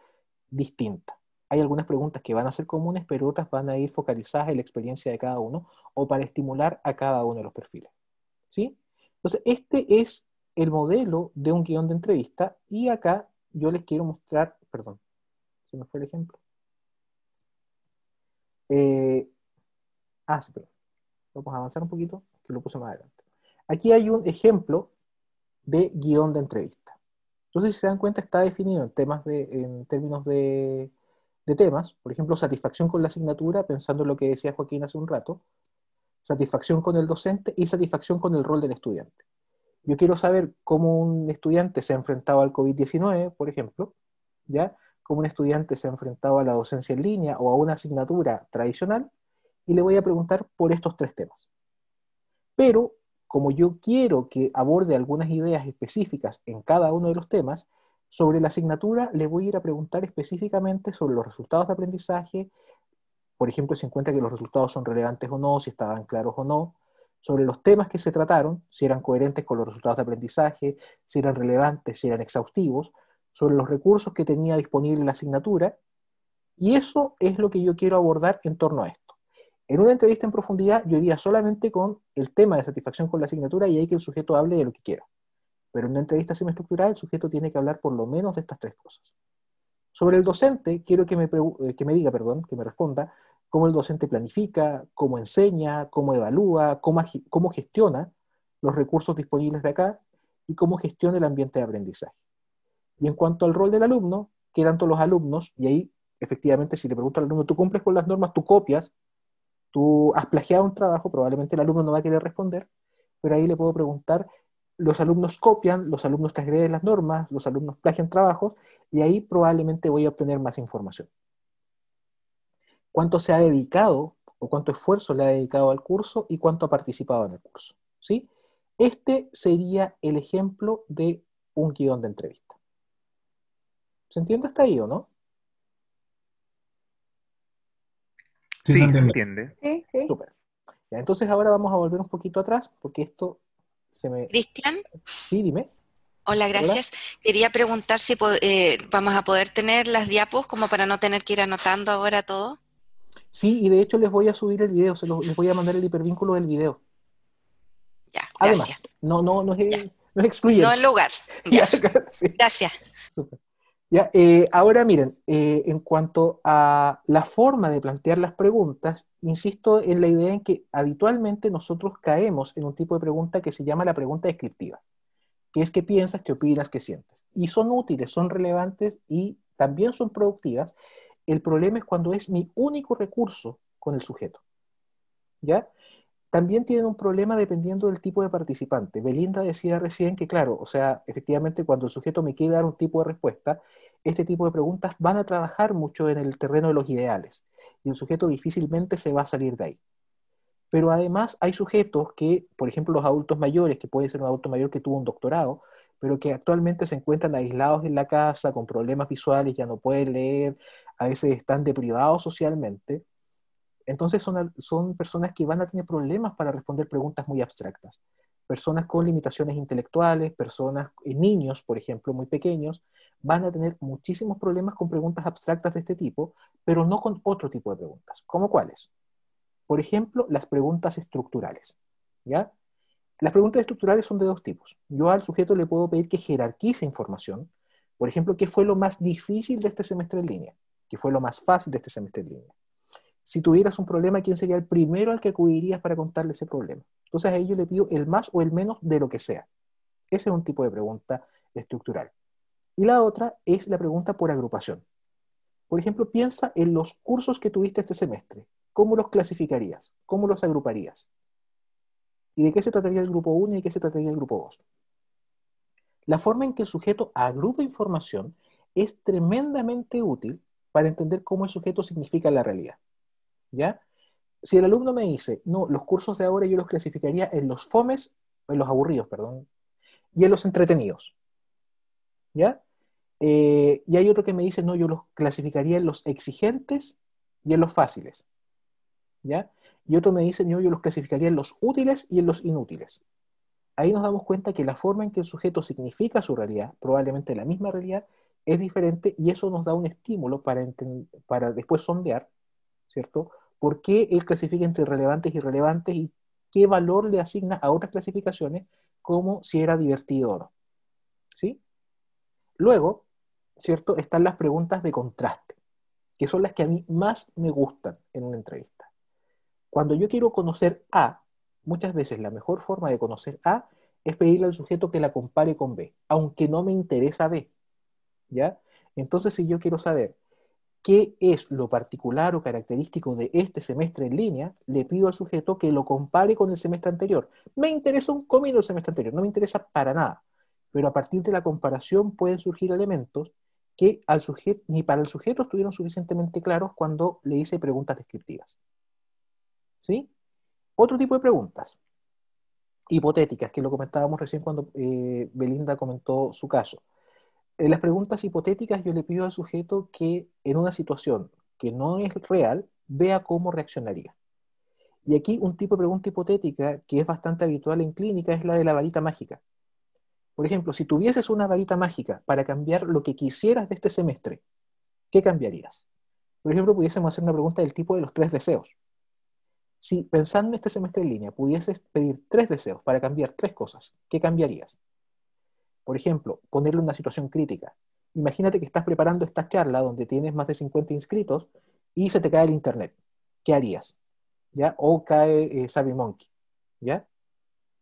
distinta. Hay algunas preguntas que van a ser comunes, pero otras van a ir focalizadas en la experiencia de cada uno o para estimular a cada uno de los perfiles, ¿sí? Entonces, este es el modelo de un guión de entrevista y acá yo les quiero mostrar, perdón, se me fue el ejemplo. Sí, perdón. Vamos a avanzar un poquito, que lo puse más adelante. Aquí hay un ejemplo de guión de entrevista. Entonces, si se dan cuenta, está definido en términos de temas. Por ejemplo, satisfacción con la asignatura, pensando en lo que decía Joaquín hace un rato, satisfacción con el docente y satisfacción con el rol del estudiante. Yo quiero saber cómo un estudiante se ha enfrentado al COVID-19, por ejemplo, ¿ya? cómo un estudiante se ha enfrentado a la docencia en línea o a una asignatura tradicional, y le voy a preguntar por estos 3 temas. Pero, como yo quiero que aborde algunas ideas específicas en cada uno de los temas, sobre la asignatura le voy a ir a preguntar específicamente sobre los resultados de aprendizaje, por ejemplo, si encuentra que los resultados son relevantes o no, si estaban claros o no, sobre los temas que se trataron, si eran coherentes con los resultados de aprendizaje, si eran relevantes, si eran exhaustivos, sobre los recursos que tenía disponible la asignatura, y eso es lo que yo quiero abordar en torno a esto. En una entrevista en profundidad yo iría solamente con el tema de satisfacción con la asignatura y ahí que el sujeto hable de lo que quiera. Pero en una entrevista semiestructurada el sujeto tiene que hablar por lo menos de estas 3 cosas. Sobre el docente, quiero que que me responda cómo el docente planifica, cómo enseña, cómo evalúa, cómo gestiona los recursos disponibles de acá y cómo gestiona el ambiente de aprendizaje. Y en cuanto al rol del alumno, que tanto los alumnos, y ahí efectivamente si le pregunto al alumno, ¿tú cumples con las normas? ¿Tú copias? ¿Tú has plagiado un trabajo? Probablemente el alumno no va a querer responder, pero ahí le puedo preguntar, los alumnos copian, los alumnos transgreden las normas, los alumnos plagian trabajos, y ahí probablemente voy a obtener más información. ¿Cuánto se ha dedicado o cuánto esfuerzo le ha dedicado al curso y cuánto ha participado en el curso? ¿Sí? Este sería el ejemplo de un guión de entrevista. ¿Se entiende hasta ahí o no? Sí, se Sí, se entiende. entiende. Sí, sí. Súper. Ya, entonces ahora vamos a volver un poquito atrás porque esto se me... Cristian, Sí, dime. hola, Hola. gracias. Quería preguntar si vamos a poder tener las diapos como para no tener que ir anotando ahora todo. Sí, y de hecho les voy a subir el video, les voy a mandar el hipervínculo del video. Ya, Además, gracias. no Ya. es excluyente. No el lugar. Ya, Sí. gracias. Súper. Ya, ahora miren, en cuanto a la forma de plantear las preguntas, insisto en la idea en que habitualmente nosotros caemos en un tipo de pregunta que se llama la pregunta descriptiva, que es qué piensas, qué opinas, qué sientes. Y son útiles, son relevantes y también son productivas. El problema es cuando es mi único recurso con el sujeto. ¿Ya? También tienen un problema dependiendo del tipo de participante. Belinda decía recién que, claro, o sea, efectivamente cuando el sujeto me quiere dar un tipo de respuesta, este tipo de preguntas van a trabajar mucho en el terreno de los ideales, y el sujeto difícilmente se va a salir de ahí. Pero además hay sujetos que, por ejemplo, los adultos mayores, que puede ser un adulto mayor que tuvo un doctorado, pero que actualmente se encuentran aislados en la casa, con problemas visuales, ya no pueden leer, a veces están deprivados socialmente. Entonces son personas que van a tener problemas para responder preguntas muy abstractas. Personas con limitaciones intelectuales, niños, por ejemplo, muy pequeños, van a tener muchísimos problemas con preguntas abstractas de este tipo, pero no con otro tipo de preguntas. ¿Cómo cuáles? Por ejemplo, las preguntas estructurales. ¿Ya? Las preguntas estructurales son de 2 tipos. Yo al sujeto le puedo pedir que jerarquice información. Por ejemplo, ¿qué fue lo más difícil de este semestre en línea? ¿Qué fue lo más fácil de este semestre en línea? Si tuvieras un problema, ¿quién sería el primero al que acudirías para contarle ese problema? Entonces a ello le pido el más o el menos de lo que sea. Ese es un tipo de pregunta estructural. Y la otra es la pregunta por agrupación. Por ejemplo, piensa en los cursos que tuviste este semestre. ¿Cómo los clasificarías? ¿Cómo los agruparías? ¿Y de qué se trataría el grupo 1 y de qué se trataría el grupo 2? La forma en que el sujeto agrupa información es tremendamente útil para entender cómo el sujeto significa la realidad. ¿Ya? Si el alumno me dice, no, los cursos de ahora yo los clasificaría en los fomes, en los aburridos, perdón, y en los entretenidos, ¿ya? Y hay otro que me dice, no, yo los clasificaría en los exigentes y en los fáciles, ¿ya? Y otro me dice, no, yo los clasificaría en los útiles y en los inútiles. Ahí nos damos cuenta que la forma en que el sujeto significa su realidad, probablemente la misma realidad, es diferente y eso nos da un estímulo para después sondear, ¿cierto? ¿Por qué él clasifica entre relevantes y irrelevantes y qué valor le asigna a otras clasificaciones como si era divertido o no? ¿Sí? Luego, ¿cierto? Están las preguntas de contraste, que son las que a mí más me gustan en una entrevista. Cuando yo quiero conocer A, muchas veces la mejor forma de conocer A es pedirle al sujeto que la compare con B, aunque no me interesa B, ¿ya? Entonces, si yo quiero saber qué es lo particular o característico de este semestre en línea, le pido al sujeto que lo compare con el semestre anterior. Me interesa un comino el semestre anterior, no me interesa para nada, pero a partir de la comparación pueden surgir elementos que al sujeto, ni para el sujeto estuvieron suficientemente claros cuando le hice preguntas descriptivas. ¿Sí? Otro tipo de preguntas, hipotéticas, que lo comentábamos recién cuando Belinda comentó su caso. En las preguntas hipotéticas yo le pido al sujeto que en una situación que no es real, vea cómo reaccionaría. Y aquí un tipo de pregunta hipotética que es bastante habitual en clínica es la de la varita mágica. Por ejemplo, si tuvieses una varita mágica para cambiar lo que quisieras de este semestre, ¿qué cambiarías? Por ejemplo, pudiésemos hacer una pregunta del tipo de los 3 deseos. Si pensando en este semestre en línea pudieses pedir 3 deseos para cambiar 3 cosas, ¿qué cambiarías? Por ejemplo, ponerle una situación crítica. Imagínate que estás preparando esta charla donde tienes más de 50 inscritos y se te cae el internet. ¿Qué harías? ¿Ya? O cae SurveyMonkey. ¿Ya?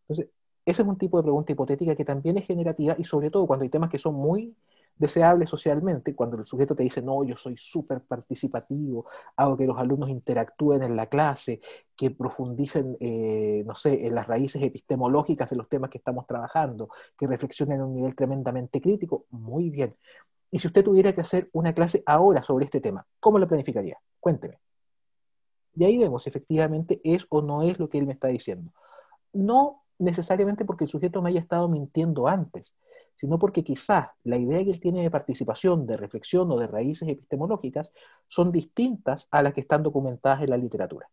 Entonces, ese es un tipo de pregunta hipotética que también es generativa y sobre todo cuando hay temas que son muy deseables socialmente, cuando el sujeto te dice, no, yo soy súper participativo, hago que los alumnos interactúen en la clase, que profundicen, no sé, en las raíces epistemológicas de los temas que estamos trabajando, que reflexionen a un nivel tremendamente crítico, muy bien. Y si usted tuviera que hacer una clase ahora sobre este tema, ¿cómo lo planificaría? Cuénteme. Y ahí vemos si efectivamente es o no es lo que él me está diciendo. No necesariamente porque el sujeto me haya estado mintiendo antes, sino porque quizás la idea que él tiene de participación, de reflexión o de raíces epistemológicas son distintas a las que están documentadas en la literatura.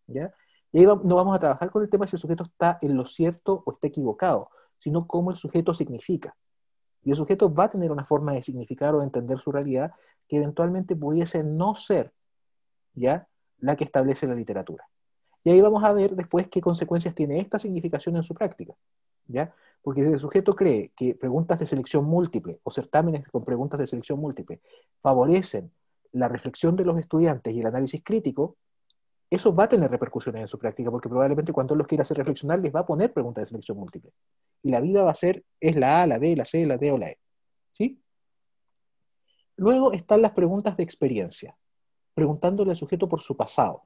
¿Ya? Y ahí no vamos a trabajar con el tema si el sujeto está en lo cierto o está equivocado, sino cómo el sujeto significa. Y el sujeto va a tener una forma de significar o de entender su realidad que eventualmente pudiese no ser, ¿ya?, la que establece la literatura. Y ahí vamos a ver después qué consecuencias tiene esta significación en su práctica, ¿ya? Porque si el sujeto cree que preguntas de selección múltiple o certámenes con preguntas de selección múltiple favorecen la reflexión de los estudiantes y el análisis crítico, eso va a tener repercusiones en su práctica, porque probablemente cuando él los quiera hacer reflexionar les va a poner preguntas de selección múltiple. Y la vida va a ser, es la A, la B, la C, la D o la E. ¿Sí? Luego están las preguntas de experiencia, preguntándole al sujeto por su pasado.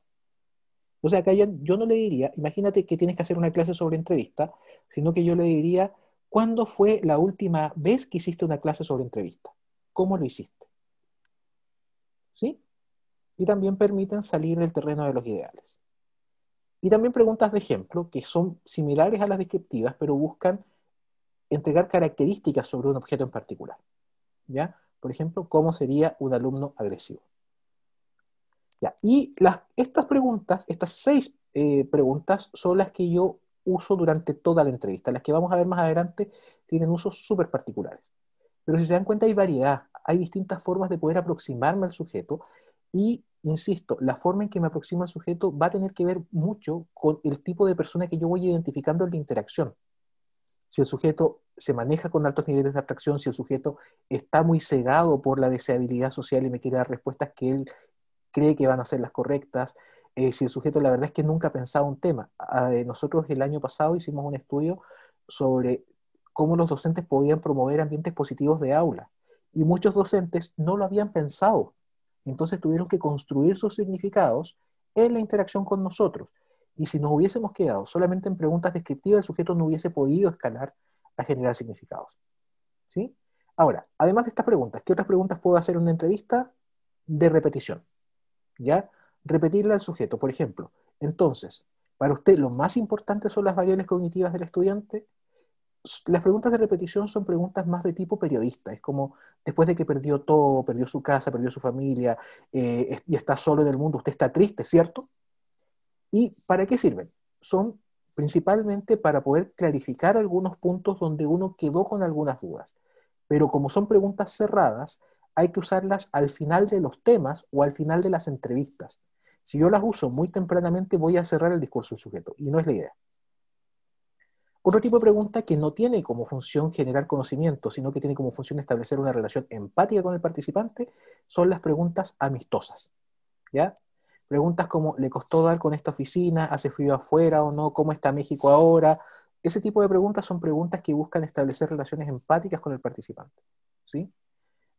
O sea, acá yo no le diría, imagínate que tienes que hacer una clase sobre entrevista, sino que yo le diría, ¿cuándo fue la última vez que hiciste una clase sobre entrevista? ¿Cómo lo hiciste? ¿Sí? Y también permiten salir del terreno de los ideales. Y también preguntas de ejemplo, que son similares a las descriptivas, pero buscan entregar características sobre un objeto en particular. ¿Ya? Por ejemplo, ¿cómo sería un alumno agresivo? Ya. Y estas preguntas, estas 6 preguntas, son las que yo uso durante toda la entrevista. Las que vamos a ver más adelante tienen usos súper particulares. Pero si se dan cuenta, hay variedad, hay distintas formas de poder aproximarme al sujeto y, insisto, la forma en que me aproximo al sujeto va a tener que ver mucho con el tipo de persona que yo voy identificando en la interacción. Si el sujeto se maneja con altos niveles de abstracción, si el sujeto está muy cegado por la deseabilidad social y me quiere dar respuestas que él cree que van a ser las correctas, si el sujeto la verdad es que nunca ha pensado un tema. Nosotros el año pasado hicimos un estudio sobre cómo los docentes podían promover ambientes positivos de aula, y muchos docentes no lo habían pensado, entonces tuvieron que construir sus significados en la interacción con nosotros, y si nos hubiésemos quedado solamente en preguntas descriptivas, el sujeto no hubiese podido escalar a generar significados. ¿Sí? Ahora, además de estas preguntas, ¿qué otras preguntas puedo hacer en una entrevista? De repetición. ¿Ya? Repetirle al sujeto, por ejemplo. Entonces, para usted lo más importante son las variables cognitivas del estudiante. Las preguntas de repetición son preguntas más de tipo periodista. Es como, después de que perdió todo, perdió su casa, perdió su familia, y está solo en el mundo, usted está triste, ¿cierto? ¿Y para qué sirven? Son principalmente para poder clarificar algunos puntos donde uno quedó con algunas dudas. Pero como son preguntas cerradas, hay que usarlas al final de los temas o al final de las entrevistas. Si yo las uso muy tempranamente, voy a cerrar el discurso del sujeto, y no es la idea. Otro tipo de pregunta que no tiene como función generar conocimiento, sino que tiene como función establecer una relación empática con el participante, son las preguntas amistosas. ¿Ya? Preguntas como, ¿le costó dar con esta oficina? ¿Hace frío afuera o no? ¿Cómo está México ahora? Ese tipo de preguntas son preguntas que buscan establecer relaciones empáticas con el participante. ¿Sí?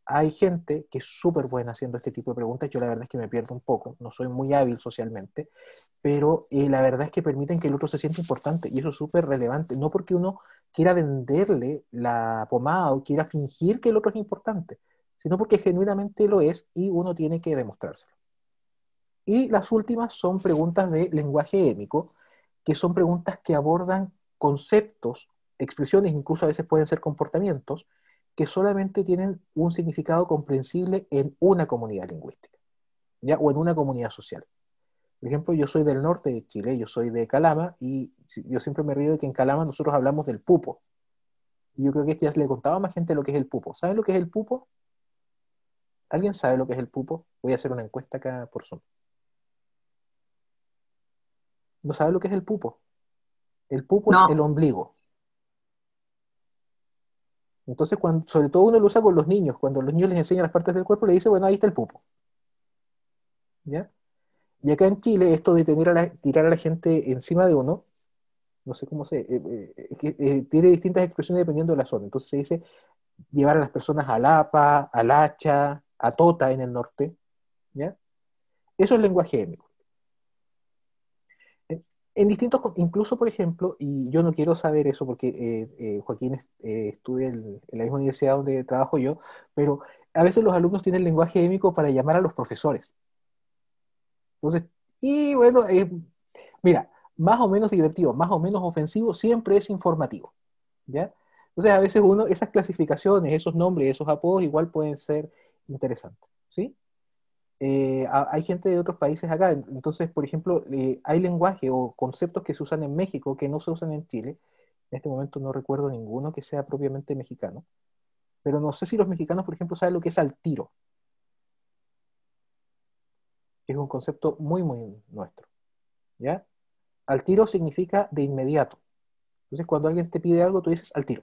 Hay gente que es súper buena haciendo este tipo de preguntas. Yo la verdad es que me pierdo un poco, no soy muy hábil socialmente, pero la verdad es que permiten que el otro se sienta importante, y eso es súper relevante. No porque uno quiera venderle la pomada o quiera fingir que el otro es importante, sino porque genuinamente lo es y uno tiene que demostrárselo. Y las últimas son preguntas de lenguaje émico, que son preguntas que abordan conceptos, expresiones, incluso a veces pueden ser comportamientos, que solamente tienen un significado comprensible en una comunidad lingüística, ¿ya? O en una comunidad social. Por ejemplo, yo soy del norte de Chile, yo soy de Calama, y yo siempre me río de que en Calama nosotros hablamos del pupo. Y yo creo que ya se le contaba a más gente lo que es el pupo. ¿Saben lo que es el pupo? ¿Alguien sabe lo que es el pupo? Voy a hacer una encuesta acá por Zoom. ¿No sabe lo que es el pupo? El pupo es el No, ombligo. Entonces, sobre todo uno lo usa con los niños. Cuando los niños les enseñan las partes del cuerpo, le dice, bueno, ahí está el pupo. ¿Ya? Y acá en Chile, esto de tirar a la gente encima de uno, no sé cómo se... tiene distintas expresiones dependiendo de la zona. Entonces se dice llevar a las personas al APA, al hacha, a tota en el norte. ¿Ya? Eso es lenguaje étnico. En distintos, incluso por ejemplo, y yo no quiero saber eso porque Joaquín estudia en la misma universidad donde trabajo yo, pero a veces los alumnos tienen lenguaje étnico para llamar a los profesores. Entonces, y bueno, mira, más o menos divertido, más o menos ofensivo, siempre es informativo, ¿ya? Entonces a veces esas clasificaciones, esos nombres, esos apodos igual pueden ser interesantes, ¿sí? Hay gente de otros países acá, entonces, por ejemplo, hay lenguaje o conceptos que se usan en México que no se usan en Chile. En este momento no recuerdo ninguno que sea propiamente mexicano, pero no sé si los mexicanos, por ejemplo, saben lo que es al tiro, que es un concepto muy, muy nuestro, ¿ya? Al tiro significa de inmediato. Entonces, cuando alguien te pide algo, tú dices al tiro,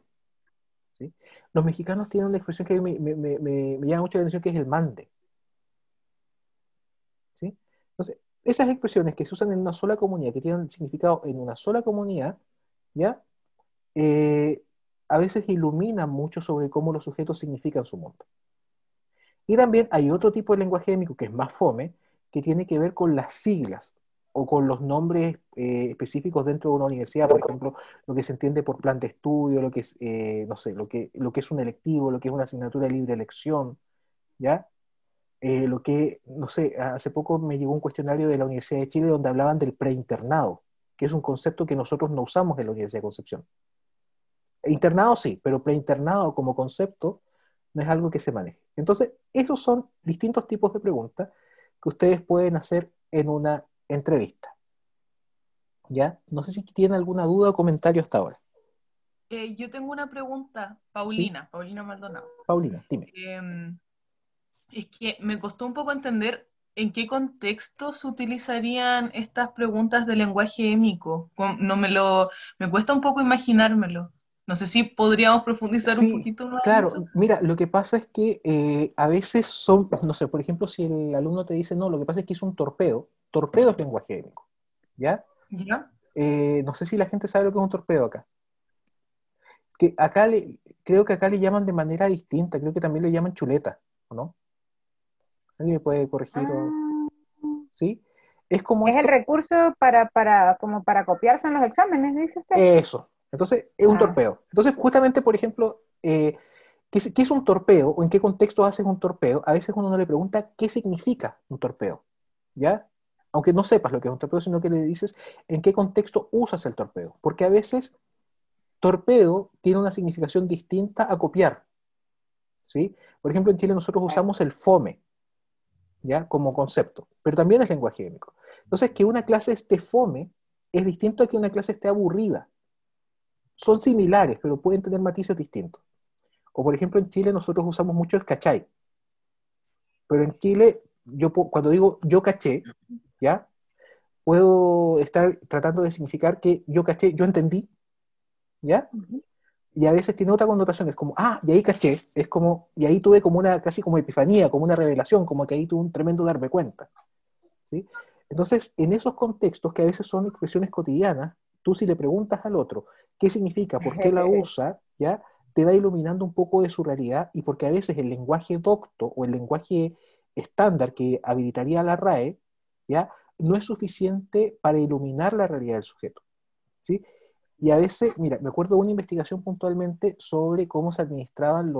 ¿sí? Los mexicanos tienen una expresión que me llama mucho la atención, que es el mande, ¿sí? Entonces, esas expresiones que se usan en una sola comunidad, que tienen significado en una sola comunidad, ¿ya? Eh, a veces iluminan mucho sobre cómo los sujetos significan su mundo. Y también hay otro tipo de lenguaje étnico que es más fome, que tiene que ver con las siglas o con los nombres específicos dentro de una universidad, por ejemplo, lo que se entiende por plan de estudio, lo que es, no sé, lo que es un electivo, lo que es una asignatura de libre elección, ¿ya? Lo que, no sé, hace poco me llegó un cuestionario de la Universidad de Chile donde hablaban del preinternado, que es un concepto que nosotros no usamos en la Universidad de Concepción. Internado sí, pero preinternado como concepto no es algo que se maneje. Entonces, esos son distintos tipos de preguntas que ustedes pueden hacer en una entrevista. ¿Ya? No sé si tienen alguna duda o comentario hasta ahora. Yo tengo una pregunta, ¿Sí? Paulina Maldonado. Paulina, dime. Es que me costó un poco entender en qué contexto se utilizarían estas preguntas de lenguaje émico. No me cuesta un poco imaginármelo. No sé si podríamos profundizar un Sí, poquito más en claro. eso. Mira, lo que pasa es que a veces son, no sé, por ejemplo, si el alumno te dice, no, lo que pasa es que hizo un torpedo es lenguaje étnico, ¿ya? ¿Ya? No sé si la gente sabe lo que es un torpedo acá. Que acá creo que acá le llaman de manera distinta, creo que también le llaman chuleta, ¿o no? ¿Alguien me puede corregir? Ah, ¿Sí? Es como es el esto, recurso como para copiarse en los exámenes, dice usted. eso. Entonces, es un Ah, torpedo. Entonces, justamente, por ejemplo, ¿qué es un torpedo o en qué contexto haces un torpedo? A veces uno no le pregunta qué significa un torpedo, ¿ya? Aunque no sepas lo que es un torpedo, sino que le dices en qué contexto usas el torpedo. Porque a veces torpedo tiene una significación distinta a copiar, ¿sí? Por ejemplo, en Chile nosotros usamos el fome, ¿ya? Como concepto, pero también es lenguaje étnico. Entonces, que una clase esté fome es distinto a que una clase esté aburrida. Son similares, pero pueden tener matices distintos. O por ejemplo, en Chile nosotros usamos mucho el cachai, pero en Chile, cuando digo yo caché, ¿ya? Puedo estar tratando de significar que yo caché, yo entendí, ¿ya? ujú. Y a veces tiene otra connotación, es como, ah, y ahí caché, es como, y ahí tuve como una, casi como epifanía, como una revelación, como que ahí tuve un tremendo darme cuenta, ¿sí? Entonces, en esos contextos que a veces son expresiones cotidianas, tú si le preguntas al otro qué significa, por qué la usa, ¿ya? Te va iluminando un poco de su realidad y porque a veces el lenguaje docto o el lenguaje estándar que habilitaría la RAE, ¿ya? No es suficiente para iluminar la realidad del sujeto, ¿sí? Y a veces, mira, me acuerdo de una investigación puntualmente sobre cómo se administraban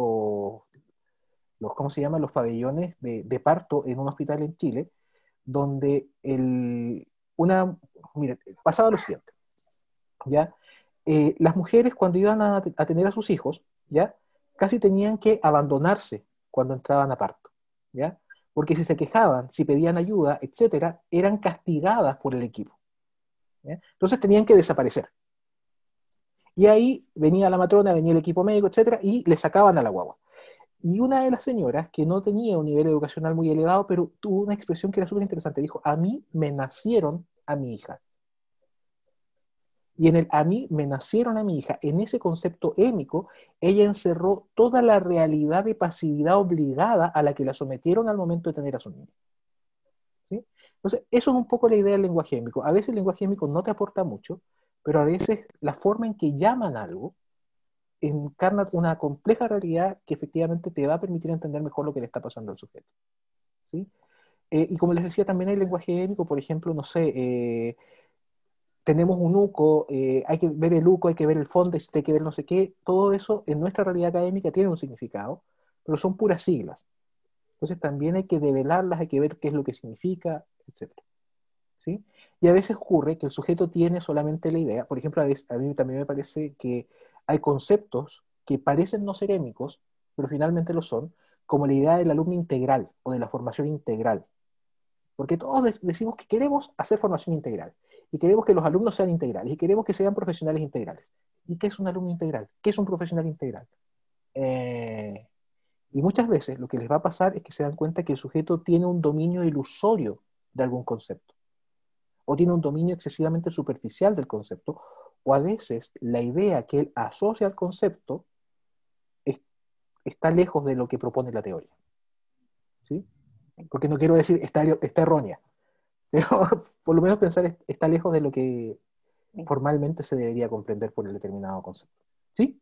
¿cómo se llaman? Los pabellones de parto en un hospital en Chile, donde mira, pasaba lo siguiente, ¿ya? Las mujeres cuando iban a tener a sus hijos, ¿ya? Casi tenían que abandonarse cuando entraban a parto, ¿ya? Porque si se quejaban, si pedían ayuda, etcétera, eran castigadas por el equipo, ¿ya? Entonces tenían que desaparecer. Y ahí venía la matrona, venía el equipo médico, etcétera, y le sacaban a la guagua. Y una de las señoras, que no tenía un nivel educacional muy elevado, pero tuvo una expresión que era súper interesante, dijo: a mí me nacieron a mi hija. Y en el "a mí me nacieron a mi hija", en ese concepto émico, ella encerró toda la realidad de pasividad obligada a la que la sometieron al momento de tener a su niño. ¿Sí? Entonces, eso es un poco la idea del lenguaje émico. A veces el lenguaje émico no te aporta mucho, pero a veces la forma en que llaman algo encarna una compleja realidad que efectivamente te va a permitir entender mejor lo que le está pasando al sujeto. ¿Sí? Y como les decía, también hay lenguaje émico, por ejemplo, no sé, tenemos un UCO, hay que ver el UCO, hay que ver el FONDES, hay que ver no sé qué, todo eso en nuestra realidad académica tiene un significado, pero son puras siglas. Entonces también hay que develarlas, hay que ver qué es lo que significa, etc. ¿Sí? Y a veces ocurre que el sujeto tiene solamente la idea. Por ejemplo, a mí también me parece que hay conceptos que parecen no ser émicos, pero finalmente lo son, como la idea del alumno integral o de la formación integral. Porque todos decimos que queremos hacer formación integral y queremos que los alumnos sean integrales y queremos que sean profesionales integrales. ¿Y qué es un alumno integral? ¿Qué es un profesional integral? Y muchas veces lo que les va a pasar es que se dan cuenta que el sujeto tiene un dominio ilusorio de algún concepto, o tiene un dominio excesivamente superficial del concepto, o a veces la idea que él asocia al concepto está lejos de lo que propone la teoría. ¿Sí? Porque no quiero decir está errónea, pero por lo menos pensar está lejos de lo que formalmente se debería comprender por el determinado concepto. ¿Sí?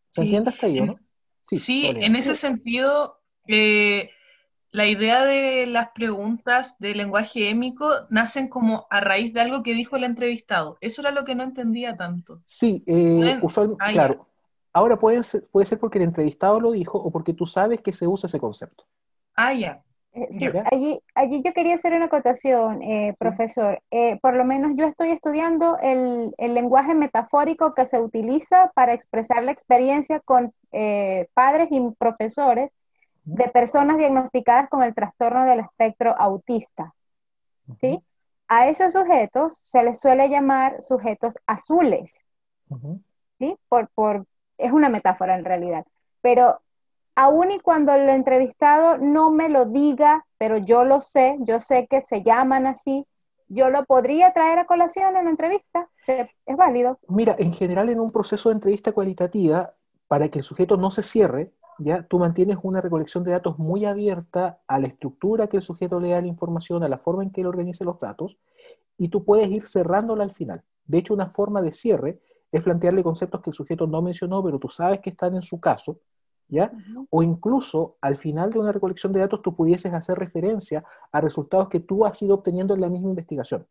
¿Se Sí, entiende hasta ahí, o no? Sí, sí, Paulina. en ese sentido, la idea de las preguntas de lenguaje émico nacen como a raíz de algo que dijo el entrevistado. Eso era lo que no entendía tanto. Sí, Ah, ya. claro. Ahora puede ser porque el entrevistado lo dijo o porque tú sabes que se usa ese concepto. Ah, ya. Sí, Ya. ¿Ya? allí yo quería hacer una acotación, Sí. profesor. Por lo menos yo estoy estudiando el lenguaje metafórico que se utiliza para expresar la experiencia con padres y profesores de personas diagnosticadas con el trastorno del espectro autista, ¿sí? A esos sujetos se les suele llamar sujetos azules, Ujú. ¿sí? Es una metáfora en realidad, pero aun y cuando el entrevistado no me lo diga, pero yo sé que se llaman así, yo lo podría traer a colación en la entrevista, es válido. Mira, en general en un proceso de entrevista cualitativa, para que el sujeto no se cierre, ya tú mantienes una recolección de datos muy abierta a la estructura que el sujeto le da la información, a la forma en que él organiza los datos, y tú puedes ir cerrándola al final. De hecho, una forma de cierre es plantearle conceptos que el sujeto no mencionó, pero tú sabes que están en su caso, ¿ya? O incluso al final de una recolección de datos tú pudieses hacer referencia a resultados que tú has ido obteniendo en la misma investigación.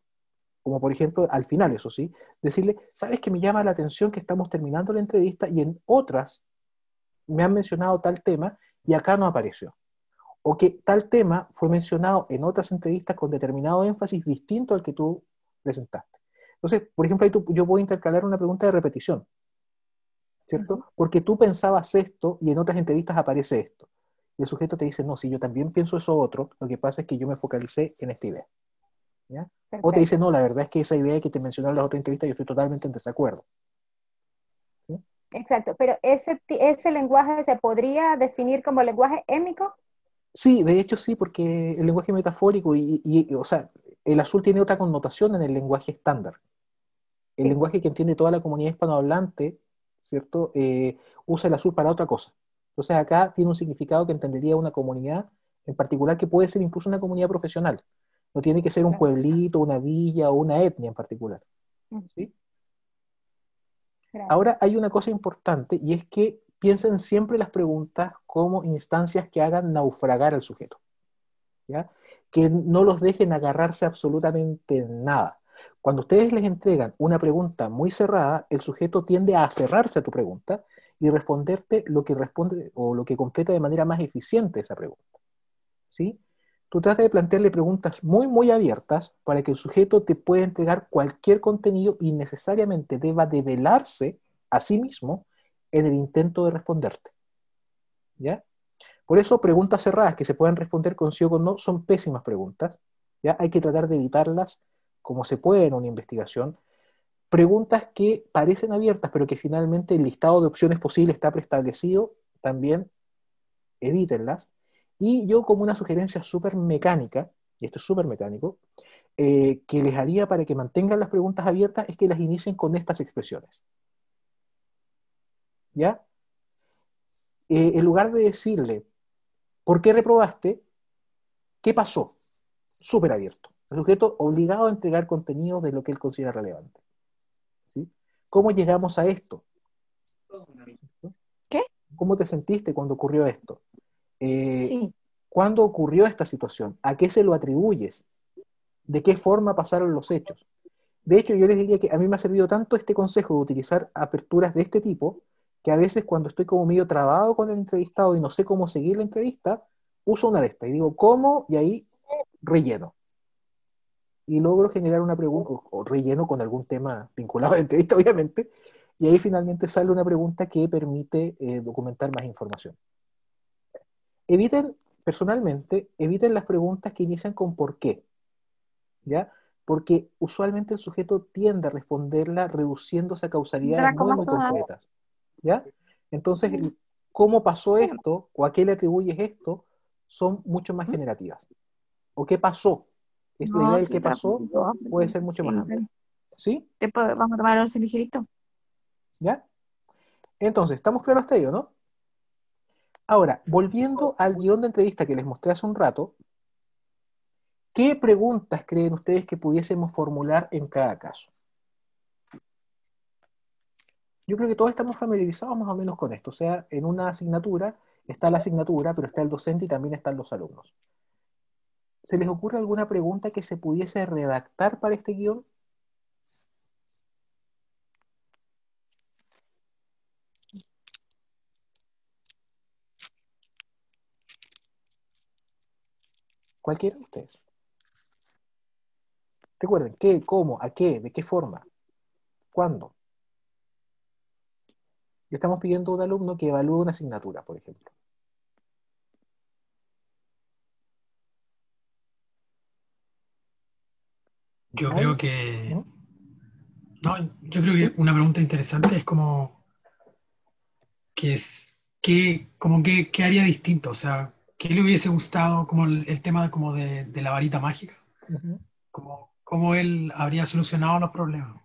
Como por ejemplo, al final, eso sí, decirle: sabes que me llama la atención que estamos terminando la entrevista y en otras me han mencionado tal tema y acá no apareció. O que tal tema fue mencionado en otras entrevistas con determinado énfasis distinto al que tú presentaste. Entonces, por ejemplo, ahí yo puedo intercalar una pregunta de repetición, ¿cierto? Porque tú pensabas esto y en otras entrevistas aparece esto. Y el sujeto te dice: no, si yo también pienso eso otro, lo que pasa es que yo me focalicé en esta idea. ¿Ya? O te dice: Perfecto. no, la verdad es que esa idea que te mencionó en las otras entrevistas yo estoy totalmente en desacuerdo. ¿Sí? Exacto, pero ese lenguaje se podría definir como lenguaje émico. Sí, de hecho sí, porque el lenguaje metafórico o sea, el azul tiene otra connotación en el lenguaje estándar. El Sí, lenguaje que entiende toda la comunidad hispanohablante, ¿cierto? Usa el azul para otra cosa. Entonces acá tiene un significado que entendería una comunidad en particular, que puede ser incluso una comunidad profesional. No tiene que ser un claro. pueblito, una villa o una etnia en particular. Ujú. ¿Sí? Gracias. Ahora hay una cosa importante, y es que piensen siempre las preguntas como instancias que hagan naufragar al sujeto, ¿ya? Que no los dejen agarrarse absolutamente nada. Cuando ustedes les entregan una pregunta muy cerrada, el sujeto tiende a aferrarse a tu pregunta y responderte lo que responde o lo que completa de manera más eficiente esa pregunta. ¿Sí? Tú tratas de plantearle preguntas muy, muy abiertas para que el sujeto te pueda entregar cualquier contenido y necesariamente deba develarse a sí mismo en el intento de responderte. ¿Ya? Por eso preguntas cerradas que se puedan responder con sí o con no son pésimas preguntas. ¿Ya? Hay que tratar de evitarlas como se puede en una investigación. Preguntas que parecen abiertas, pero que finalmente el listado de opciones posibles está preestablecido, también evítenlas. Y yo como una sugerencia súper mecánica, y esto es súper mecánico, que les haría para que mantengan las preguntas abiertas es que las inicien con estas expresiones. ¿Ya? En lugar de decirle, ¿por qué reprobaste? ¿Qué pasó? Súper abierto. El sujeto obligado a entregar contenido de lo que él considera relevante. ¿Sí? ¿Cómo llegamos a esto? ¿Qué? ¿Cómo te sentiste cuando ocurrió esto? Sí. ¿Cuándo ocurrió esta situación? ¿A qué se lo atribuyes? ¿De qué forma pasaron los hechos? De hecho, yo les diría que a mí me ha servido tanto este consejo de utilizar aperturas de este tipo, que a veces cuando estoy como medio trabado con el entrevistado y no sé cómo seguir la entrevista, uso una de estas y digo, ¿cómo? Y ahí relleno. Y logro generar una pregunta, o relleno con algún tema vinculado a la entrevista, obviamente, y ahí finalmente sale una pregunta que permite documentar más información. Personalmente, eviten las preguntas que inician con ¿por qué? ¿Ya? Porque usualmente el sujeto tiende a responderla reduciéndose a causalidades muy, muy concretas. ¿Ya? Entonces, ¿cómo pasó esto? ¿O a qué le atribuyes esto? Son mucho más generativas. ¿O qué pasó? Es la idea del qué pasó puede ser mucho más amplia. ¿Sí? Vamos a tomar once ligerito. ¿Ya? Entonces, ¿estamos claros hasta ello, no? Ahora, volviendo al guión de entrevista que les mostré hace un rato, ¿qué preguntas creen ustedes que pudiésemos formular en cada caso? Yo creo que todos estamos familiarizados más o menos con esto. O sea, en una asignatura está la asignatura, pero está el docente y también están los alumnos. ¿Se les ocurre alguna pregunta que se pudiese redactar para este guión? Cualquiera de ustedes. Recuerden, ¿qué, cómo, a qué, de qué forma, cuándo? Y estamos pidiendo a un alumno que evalúe una asignatura, por ejemplo. Yo ¿Hay? creo que, ¿Mm? no, yo creo que ¿Sí? una pregunta interesante es como, ¿qué haría distinto? O sea, ¿qué le hubiese gustado como el tema como de la varita mágica? Ujú. ¿Cómo él habría solucionado los problemas?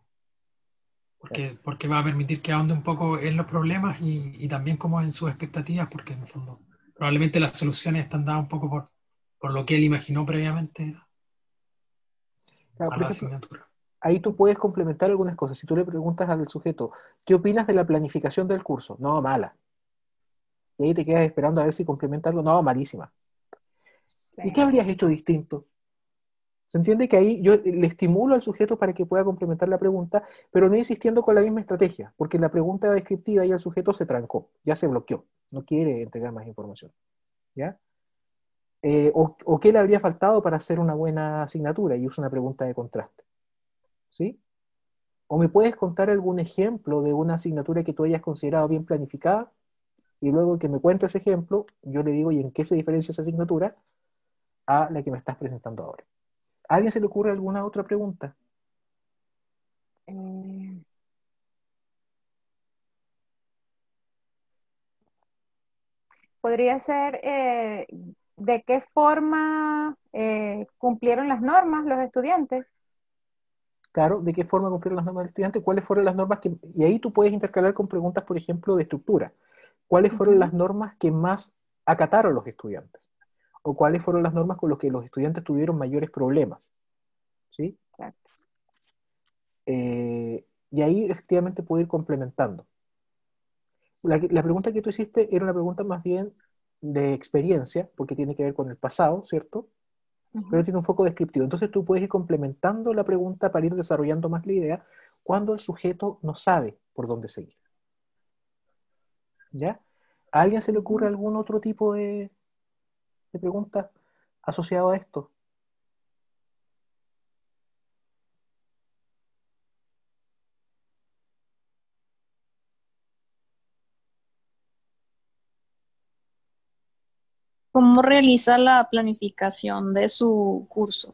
Porque va a permitir que ahonde un poco en los problemas y también como en sus expectativas, porque en el fondo probablemente las soluciones están dadas un poco por lo que él imaginó previamente Claro, a por la ejemplo, asignatura. ahí tú puedes complementar algunas cosas. Si tú le preguntas al sujeto, ¿qué opinas de la planificación del curso? No, mala. Y ahí te quedas esperando a ver si complementa algo. No, malísima. ¿Y qué habrías hecho distinto? ¿Se entiende que ahí yo le estimulo al sujeto para que pueda complementar la pregunta, pero no insistiendo con la misma estrategia? Porque la pregunta descriptiva y el sujeto se trancó, ya se bloqueó, no quiere entregar más información. ¿Ya? O qué le habría faltado para hacer una buena asignatura, y usa una pregunta de contraste. ¿Sí? ¿O me puedes contar algún ejemplo de una asignatura que tú hayas considerado bien planificada? Y luego que me cuentes ese ejemplo, yo le digo, ¿y en qué se diferencia esa asignatura a la que me estás presentando ahora? ¿A alguien se le ocurre alguna otra pregunta? Podría ser de qué forma cumplieron las normas los estudiantes. Claro, ¿de qué forma cumplieron las normas del estudiante? ¿Cuáles fueron las normas que... Y ahí tú puedes intercalar con preguntas, por ejemplo, de estructura. ¿Cuáles fueron las normas que más acataron los estudiantes? ¿O cuáles fueron las normas con las que los estudiantes tuvieron mayores problemas? ¿Sí? Exacto. Y ahí efectivamente puedo ir complementando. La pregunta que tú hiciste era una pregunta más bien de experiencia, porque tiene que ver con el pasado, ¿cierto? Pero tiene un foco descriptivo. Entonces tú puedes ir complementando la pregunta para ir desarrollando más la idea cuando el sujeto no sabe por dónde seguir. ¿Ya? ¿A alguien se le ocurre algún otro tipo de pregunta asociado a esto? ¿Cómo realiza la planificación de su curso?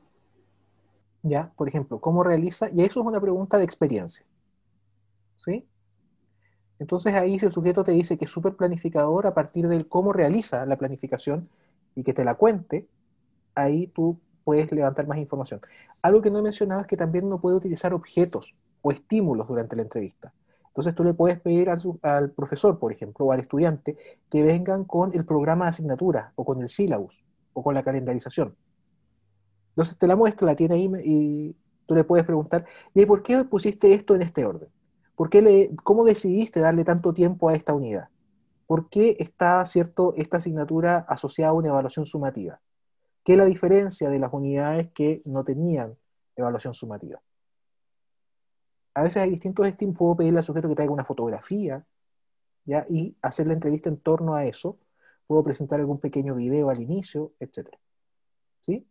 ¿Ya? Por ejemplo, ¿cómo realiza? Y eso es una pregunta de experiencia, ¿sí? Entonces ahí si el sujeto te dice que es súper planificador a partir del cómo realiza la planificación y que te la cuente, ahí tú puedes levantar más información. Algo que no he mencionado es que también uno puede utilizar objetos o estímulos durante la entrevista. Entonces tú le puedes pedir al profesor, por ejemplo, o al estudiante, que vengan con el programa de asignatura, o con el sílabus, o con la calendarización. Entonces te la muestra, la tiene ahí y tú le puedes preguntar, ¿y por qué pusiste esto en este orden? ¿Cómo decidiste darle tanto tiempo a esta unidad? ¿Por qué está, cierto, esta asignatura asociada a una evaluación sumativa? ¿Qué es la diferencia de las unidades que no tenían evaluación sumativa? A veces hay distintos estímulos, puedo pedirle al sujeto que traiga una fotografía, ¿ya? Y hacer la entrevista en torno a eso. Puedo presentar algún pequeño video al inicio, etcétera. ¿Sí?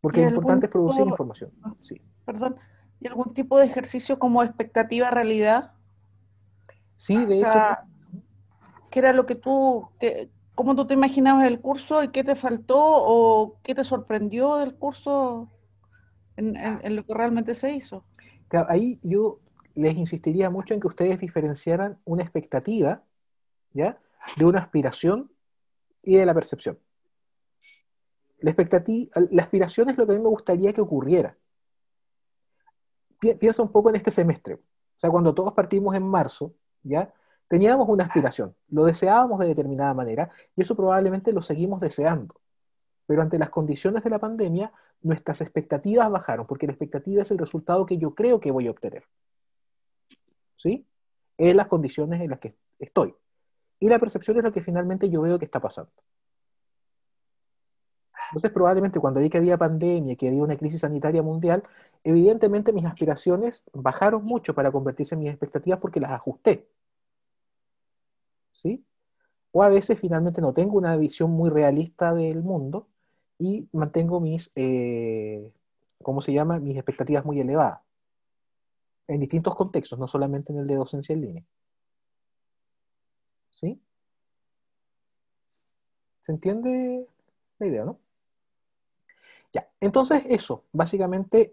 Porque ¿Y lo algún importante es producir tipo, información. Sí. perdón, y algún tipo de ejercicio como expectativa-realidad? Sí, O de hecho, sea, ¿qué era lo que cómo tú te imaginabas el curso y qué te faltó o qué te sorprendió del curso en lo que realmente se hizo? claro, ahí yo les insistiría mucho en que ustedes diferenciaran una expectativa, ¿ya? De una aspiración y de la percepción. La aspiración es lo que a mí me gustaría que ocurriera. Piensa un poco en este semestre. O sea, cuando todos partimos en marzo, ¿ya? Teníamos una aspiración, lo deseábamos de determinada manera y eso probablemente lo seguimos deseando. Pero ante las condiciones de la pandemia, nuestras expectativas bajaron, porque la expectativa es el resultado que yo creo que voy a obtener, ¿sí? En las condiciones en las que estoy. Y la percepción es lo que finalmente yo veo que está pasando. Entonces, probablemente cuando vi que había pandemia, que había una crisis sanitaria mundial, evidentemente mis aspiraciones bajaron mucho para convertirse en mis expectativas porque las ajusté, ¿sí? O a veces finalmente no tengo una visión muy realista del mundo y mantengo ¿cómo se llama? Mis expectativas muy elevadas, en distintos contextos, no solamente en el de docencia en línea, ¿sí? ¿Se entiende la idea, no? Ya, entonces eso, básicamente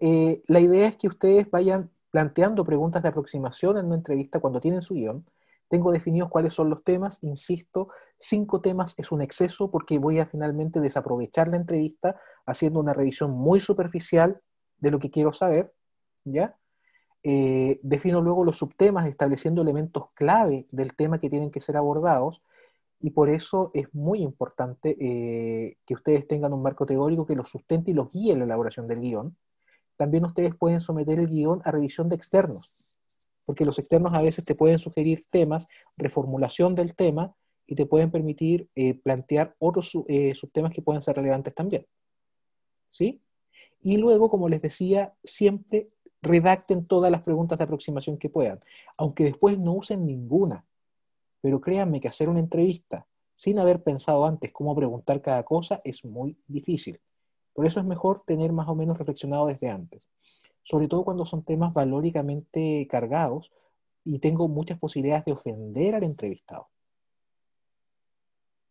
la idea es que ustedes vayan planteando preguntas de aproximación en una entrevista cuando tienen su guión. Tengo definidos cuáles son los temas, insisto, 5 temas es un exceso porque voy a finalmente desaprovechar la entrevista haciendo una revisión muy superficial de lo que quiero saber, ¿ya? Defino luego los subtemas estableciendo elementos clave del tema que tienen que ser abordados y por eso es muy importante que ustedes tengan un marco teórico que los sustente y los guíe en la elaboración del guión. También ustedes pueden someter el guión a revisión de externos, porque los externos a veces te pueden sugerir temas, reformulación del tema, y te pueden permitir plantear otros subtemas que pueden ser relevantes también. ¿Sí? Y luego, como les decía, siempre redacten todas las preguntas de aproximación que puedan, aunque después no usen ninguna. Pero créanme que hacer una entrevista sin haber pensado antes cómo preguntar cada cosa es muy difícil. Por eso es mejor tener más o menos reflexionado desde antes. Sobre todo cuando son temas valóricamente cargados y tengo muchas posibilidades de ofender al entrevistado.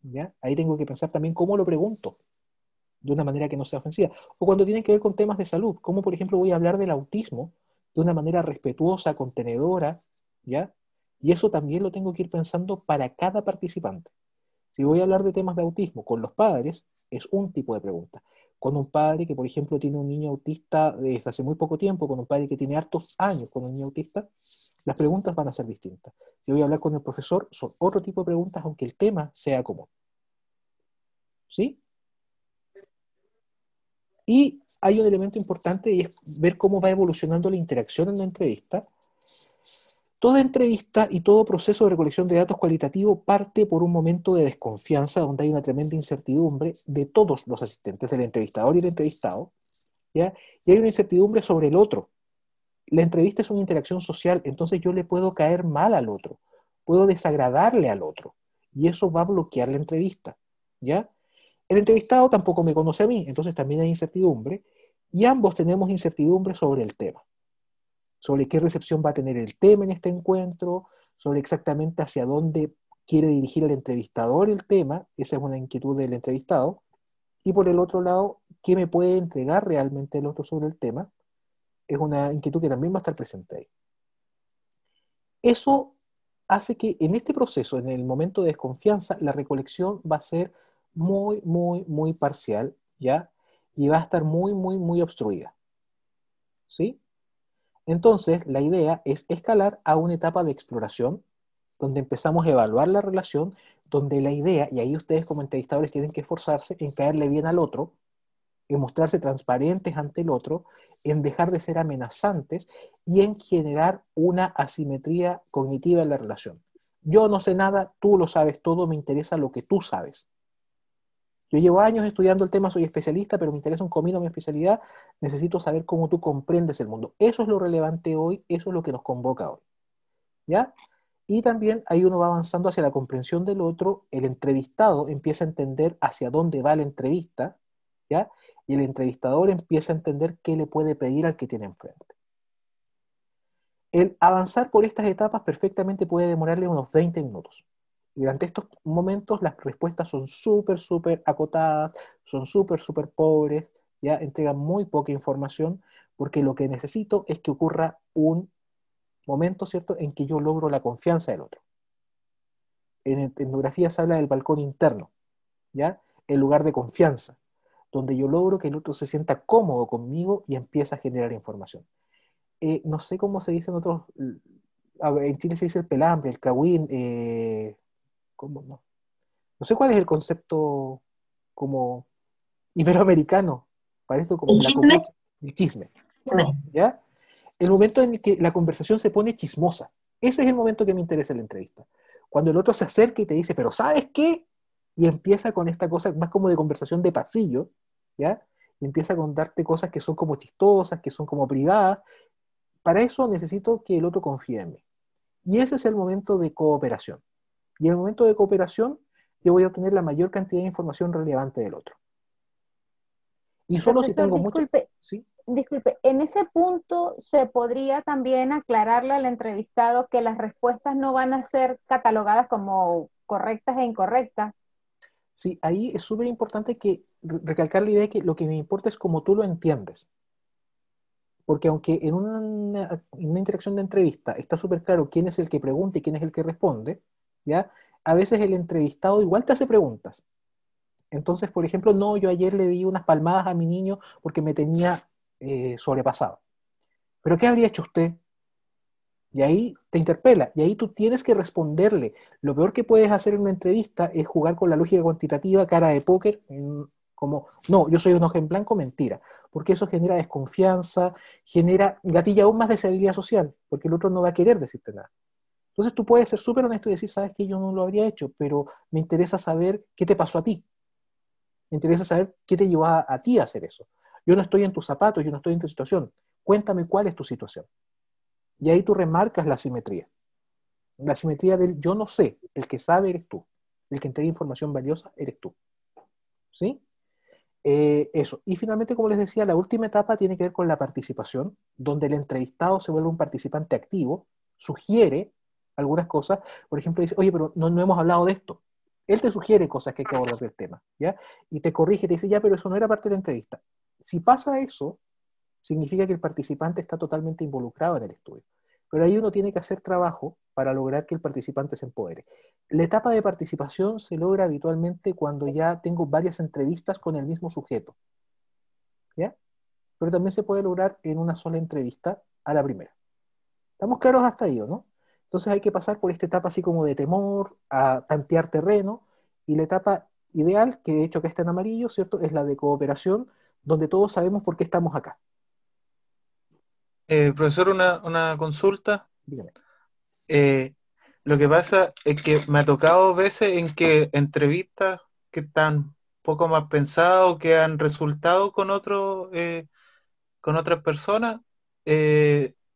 ¿Ya? Ahí tengo que pensar también cómo lo pregunto de una manera que no sea ofensiva. O cuando tienen que ver con temas de salud, como por ejemplo voy a hablar del autismo de una manera respetuosa, contenedora, ¿ya? Y eso también lo tengo que ir pensando para cada participante. Si voy a hablar de temas de autismo con los padres, es un tipo de pregunta. Con un padre que, por ejemplo, tiene un niño autista desde hace muy poco tiempo, con un padre que tiene hartos años con un niño autista, las preguntas van a ser distintas. Si voy a hablar con el profesor, son otro tipo de preguntas, aunque el tema sea común. ¿Sí? Y hay un elemento importante y es ver cómo va evolucionando la interacción en la entrevista. Toda entrevista y todo proceso de recolección de datos cualitativo parte por un momento de desconfianza, donde hay una tremenda incertidumbre de todos los asistentes, del entrevistador y el entrevistado, ¿ya? Y hay una incertidumbre sobre el otro. La entrevista es una interacción social, entonces yo le puedo caer mal al otro, puedo desagradarle al otro, y eso va a bloquear la entrevista, ¿ya? El entrevistado tampoco me conoce a mí, entonces también hay incertidumbre, y ambos tenemos incertidumbre sobre el tema, sobre qué recepción va a tener el tema en este encuentro, sobre exactamente hacia dónde quiere dirigir el entrevistador el tema, esa es una inquietud del entrevistado, y por el otro lado, qué me puede entregar realmente el otro sobre el tema, es una inquietud que también va a estar presente ahí. Eso hace que en este proceso, en el momento de desconfianza, la recolección va a ser muy, muy, muy parcial, ¿ya? Y va a estar muy, muy, muy obstruida, ¿sí? Entonces, la idea es escalar a una etapa de exploración, donde empezamos a evaluar la relación, donde la idea, y ahí ustedes como entrevistadores tienen que esforzarse en caerle bien al otro, en mostrarse transparentes ante el otro, en dejar de ser amenazantes y en generar una asimetría cognitiva en la relación. Yo no sé nada, tú lo sabes todo, me interesa lo que tú sabes. Yo llevo años estudiando el tema, soy especialista, pero me interesa un comino mi especialidad, necesito saber cómo tú comprendes el mundo. Eso es lo relevante hoy, eso es lo que nos convoca hoy, ¿ya? Y también ahí uno va avanzando hacia la comprensión del otro, el entrevistado empieza a entender hacia dónde va la entrevista, ¿ya? Y el entrevistador empieza a entender qué le puede pedir al que tiene enfrente. El avanzar por estas etapas perfectamente puede demorarle unos 20 minutos. Y durante estos momentos las respuestas son súper, súper acotadas, son súper, súper pobres, ya entregan muy poca información, porque lo que necesito es que ocurra un momento, ¿cierto?, en que yo logro la confianza del otro. En etnografía se habla del balcón interno, ¿ya? El lugar de confianza, donde yo logro que el otro se sienta cómodo conmigo y empieza a generar información. No sé cómo se dice en otros, en Chile se dice el pelambre, el cagüín, ¿cómo no? No sé cuál es el concepto como iberoamericano, para esto como ¿El la chisme? copucha, el chisme, Chisme. ¿ya? El momento en el que la conversación se pone chismosa, ese es el momento que me interesa en la entrevista. Cuando el otro se acerca y te dice, pero ¿sabes qué? Y empieza con esta cosa más como de conversación de pasillo, ¿ya? Y empieza a contarte cosas que son como chistosas, que son como privadas. Para eso necesito que el otro confíe en mí. Y ese es el momento de cooperación. Y en el momento de cooperación, yo voy a obtener la mayor cantidad de información relevante del otro. Y solo si Profesor, tengo mucho... ¿Sí? disculpe, en ese punto se podría también aclararle al entrevistado que las respuestas no van a ser catalogadas como correctas e incorrectas. Sí, ahí es súper importante que recalcar la idea de que lo que me importa es cómo tú lo entiendes. Porque aunque en una interacción de entrevista está súper claro quién es el que pregunta y quién es el que responde, ¿ya? A veces el entrevistado igual te hace preguntas. Entonces, por ejemplo, no, yo ayer le di unas palmadas a mi niño porque me tenía sobrepasado. ¿Pero qué habría hecho usted? Y ahí te interpela, y ahí tú tienes que responderle. Lo peor que puedes hacer en una entrevista es jugar con la lógica cuantitativa, cara de póker, como, no, yo soy un ojo en blanco, mentira. Porque eso genera desconfianza, genera, gatilla aún más deshabilidad social, porque el otro no va a querer decirte nada. Entonces tú puedes ser súper honesto y decir, sabes que yo no lo habría hecho, pero me interesa saber qué te pasó a ti. Me interesa saber qué te llevó a ti a hacer eso. Yo no estoy en tus zapatos, yo no estoy en tu situación. Cuéntame cuál es tu situación. Y ahí tú remarcas la simetría. La simetría del yo no sé, el que sabe eres tú. El que entrega información valiosa eres tú. ¿Sí? Eso. Y finalmente, como les decía, la última etapa tiene que ver con la participación, donde el entrevistado se vuelve un participante activo, sugiere algunas cosas, por ejemplo, dice, oye, pero no hemos hablado de esto. Él te sugiere cosas que hay que abordar del tema, ¿ya? Y te corrige, te dice, ya, pero eso no era parte de la entrevista. Si pasa eso, significa que el participante está totalmente involucrado en el estudio. Pero ahí uno tiene que hacer trabajo para lograr que el participante se empodere. La etapa de participación se logra habitualmente cuando ya tengo varias entrevistas con el mismo sujeto, ¿ya? Pero también se puede lograr en una sola entrevista a la primera. ¿Estamos claros hasta ahí, o no? Entonces hay que pasar por esta etapa así como de temor, a tantear terreno, y la etapa ideal, que de hecho acá está en amarillo, ¿cierto? Es la de cooperación, donde todos sabemos por qué estamos acá. Profesor, una consulta. Dígame. Lo que pasa es que me ha tocado veces en que entrevistas que están poco más pensadas o que han resultado con con otras personas,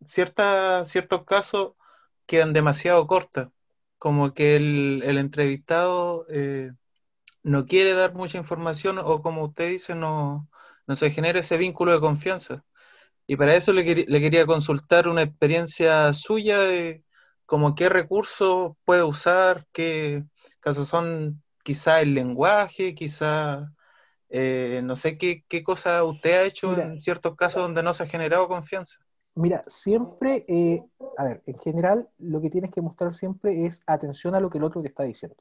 ciertos casos quedan demasiado cortas, como que el entrevistado no quiere dar mucha información o como usted dice, no se genera ese vínculo de confianza. Y para eso le quería consultar una experiencia suya de como qué recursos puede usar, qué casos son quizá el lenguaje, quizá no sé qué cosa usted ha hecho Mira, en ciertos casos donde no se ha generado confianza. mira, siempre, a ver, en general lo que tienes que mostrar siempre es atención a lo que el otro te está diciendo.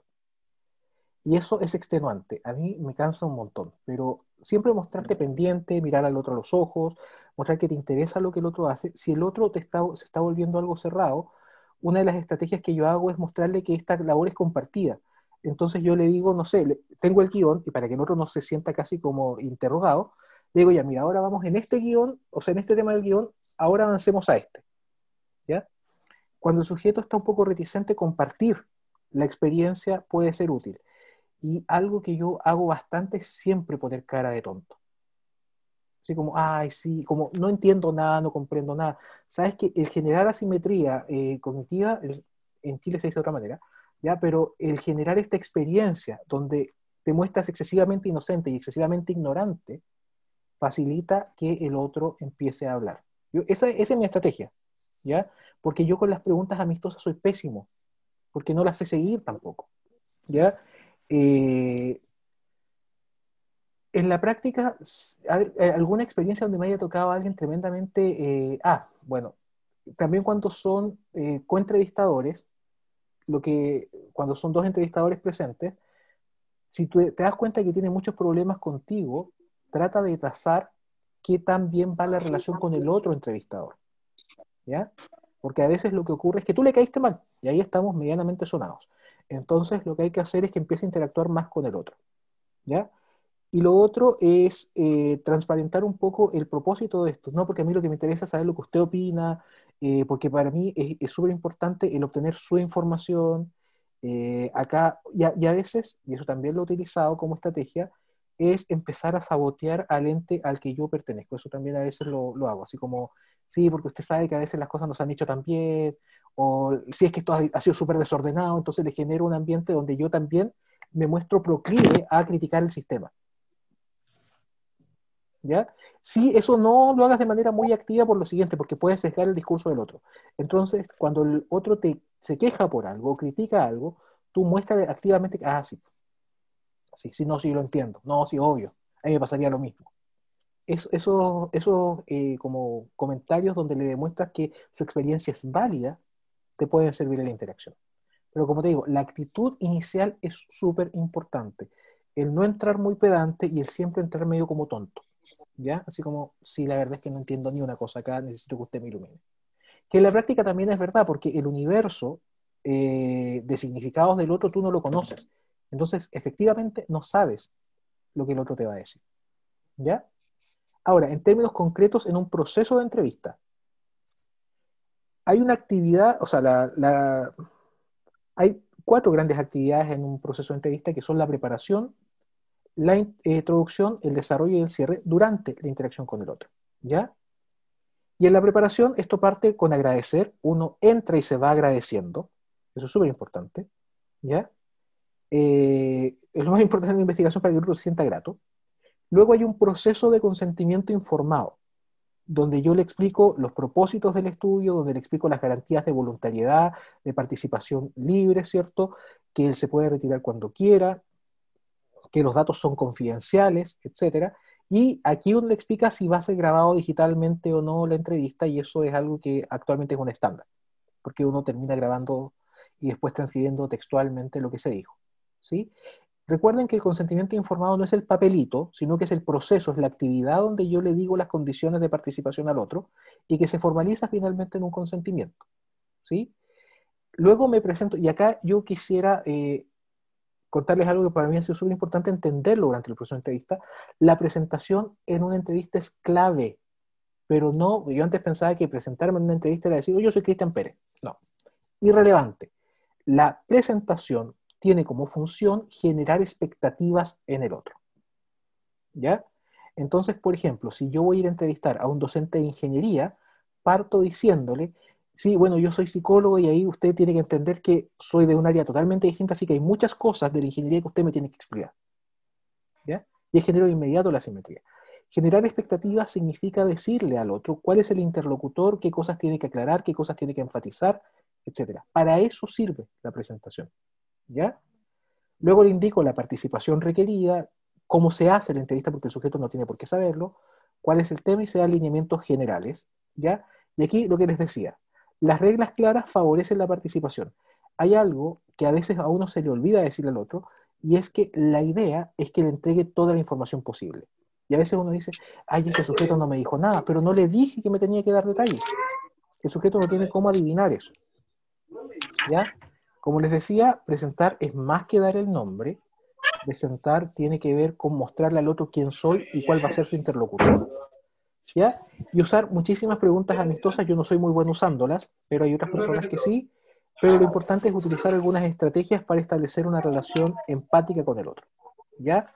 Y eso es extenuante. A mí me cansa un montón, pero siempre mostrarte pendiente, mirar al otro a los ojos, mostrar que te interesa lo que el otro hace. Si el otro se está volviendo algo cerrado, una de las estrategias que yo hago es mostrarle que esta labor es compartida. Entonces yo le digo, no sé, tengo el guión, y para que el otro no se sienta casi como interrogado, le digo, ya, mira, ahora vamos en este guión, o sea, en este tema del guión, ahora avancemos a este. ¿Ya? Cuando el sujeto está un poco reticente, compartir la experiencia puede ser útil. Y algo que yo hago bastante es siempre poner cara de tonto. Así como, ay, sí, como no entiendo nada, no comprendo nada. Sabes que el generar asimetría cognitiva, en Chile se dice de otra manera, ¿ya? Pero el generar esta experiencia donde te muestras excesivamente inocente y excesivamente ignorante, facilita que el otro empiece a hablar. Esa es mi estrategia, ¿ya? Porque yo con las preguntas amistosas soy pésimo, porque no las sé seguir tampoco, ¿ya? Eh, en la práctica, a ver, ¿alguna experiencia donde me haya tocado a alguien tremendamente... bueno, también cuando son coentrevistadores, cuando son dos entrevistadores presentes, si tú te das cuenta que tiene muchos problemas contigo, trata de tasar qué tan bien va la relación con el otro entrevistador, ¿ya? Porque a veces lo que ocurre es que tú le caíste mal, y ahí estamos medianamente sonados. Entonces lo que hay que hacer es que empiece a interactuar más con el otro, ¿ya? Y lo otro es transparentar un poco el propósito de esto, ¿no? Porque a mí lo que me interesa es saber lo que usted opina, porque para mí es súper importante el obtener su información. Acá, y a veces, y eso también lo he utilizado como estrategia, es empezar a sabotear al ente al que yo pertenezco. Eso también a veces lo hago, así como, sí, porque usted sabe que a veces las cosas no se han hecho tan bien, o si es que esto ha sido súper desordenado, entonces le genero un ambiente donde yo también me muestro proclive a criticar el sistema. ¿Ya? Sí, eso no lo hagas de manera muy activa por lo siguiente, porque puedes sesgar el discurso del otro. Entonces, cuando el otro se queja por algo o critica algo, tú muestras activamente que, sí, sí, no, sí, lo entiendo. No, sí, obvio. A mí me pasaría lo mismo. Esos como comentarios donde le demuestras que su experiencia es válida, te pueden servir en la interacción. Pero como te digo, la actitud inicial es súper importante. El no entrar muy pedante y el siempre entrar medio como tonto. ¿Ya? Así como, sí, la verdad es que no entiendo ni una cosa acá, necesito que usted me ilumine. Que en la práctica también es verdad, porque el universo de significados del otro tú no lo conoces. Entonces, efectivamente, no sabes lo que el otro te va a decir. ¿Ya? Ahora, en términos concretos, en un proceso de entrevista, hay una actividad, o sea, hay 4 grandes actividades en un proceso de entrevista que son la preparación, la introducción, el desarrollo y el cierre durante la interacción con el otro. ¿Ya? Y en la preparación esto parte con agradecer, uno entra y se va agradeciendo, eso es súper importante, ¿ya? Es lo más importante en la investigación para que el otro se sienta grato. Luego hay un proceso de consentimiento informado, donde yo le explico los propósitos del estudio, donde le explico las garantías de voluntariedad, de participación libre, ¿cierto? Que él se puede retirar cuando quiera, que los datos son confidenciales, etcétera. Y aquí uno le explica si va a ser grabado digitalmente o no la entrevista, y eso es algo que actualmente es un estándar, porque uno termina grabando y después transcribiendo textualmente lo que se dijo, ¿sí? Recuerden que el consentimiento informado no es el papelito, sino que es el proceso, es la actividad donde yo le digo las condiciones de participación al otro y que se formaliza finalmente en un consentimiento, ¿sí? Luego me presento, y acá yo quisiera contarles algo que para mí ha sido súper importante entenderlo durante el proceso de entrevista. La presentación en una entrevista es clave, pero no, yo antes pensaba que presentarme en una entrevista era decir, yo soy Cristian Pérez. No, irrelevante. La presentación tiene como función generar expectativas en el otro. ¿Ya? Entonces, por ejemplo, si yo voy a ir a entrevistar a un docente de ingeniería, parto diciéndole Sí, bueno, yo soy psicólogo y ahí usted tiene que entender que soy de un área totalmente distinta, así que hay muchas cosas de la ingeniería que usted me tiene que explicar. ¿Ya? Y es genero de inmediato la simetría. Generar expectativas significa decirle al otro cuál es el interlocutor, qué cosas tiene que aclarar, qué cosas tiene que enfatizar, etcétera. Para eso sirve la presentación. ¿Ya? Luego le indico la participación requerida, cómo se hace la entrevista, porque el sujeto no tiene por qué saberlo, cuál es el tema y se da alineamientos generales. ¿Ya? Y aquí lo que les decía, las reglas claras favorecen la participación. Hay algo que a veces a uno se le olvida decirle al otro, y es que la idea es que le entregue toda la información posible. Y a veces uno dice, ay, este sujeto no me dijo nada, pero no le dije que me tenía que dar detalles. El sujeto no tiene cómo adivinar eso. ¿Ya? Como les decía, presentar es más que dar el nombre. Presentar tiene que ver con mostrarle al otro quién soy y cuál va a ser su interlocutor. ¿Ya? Y usar muchísimas preguntas amistosas. Yo no soy muy bueno usándolas, pero hay otras personas que sí. Pero lo importante es utilizar algunas estrategias para establecer una relación empática con el otro. ¿Ya?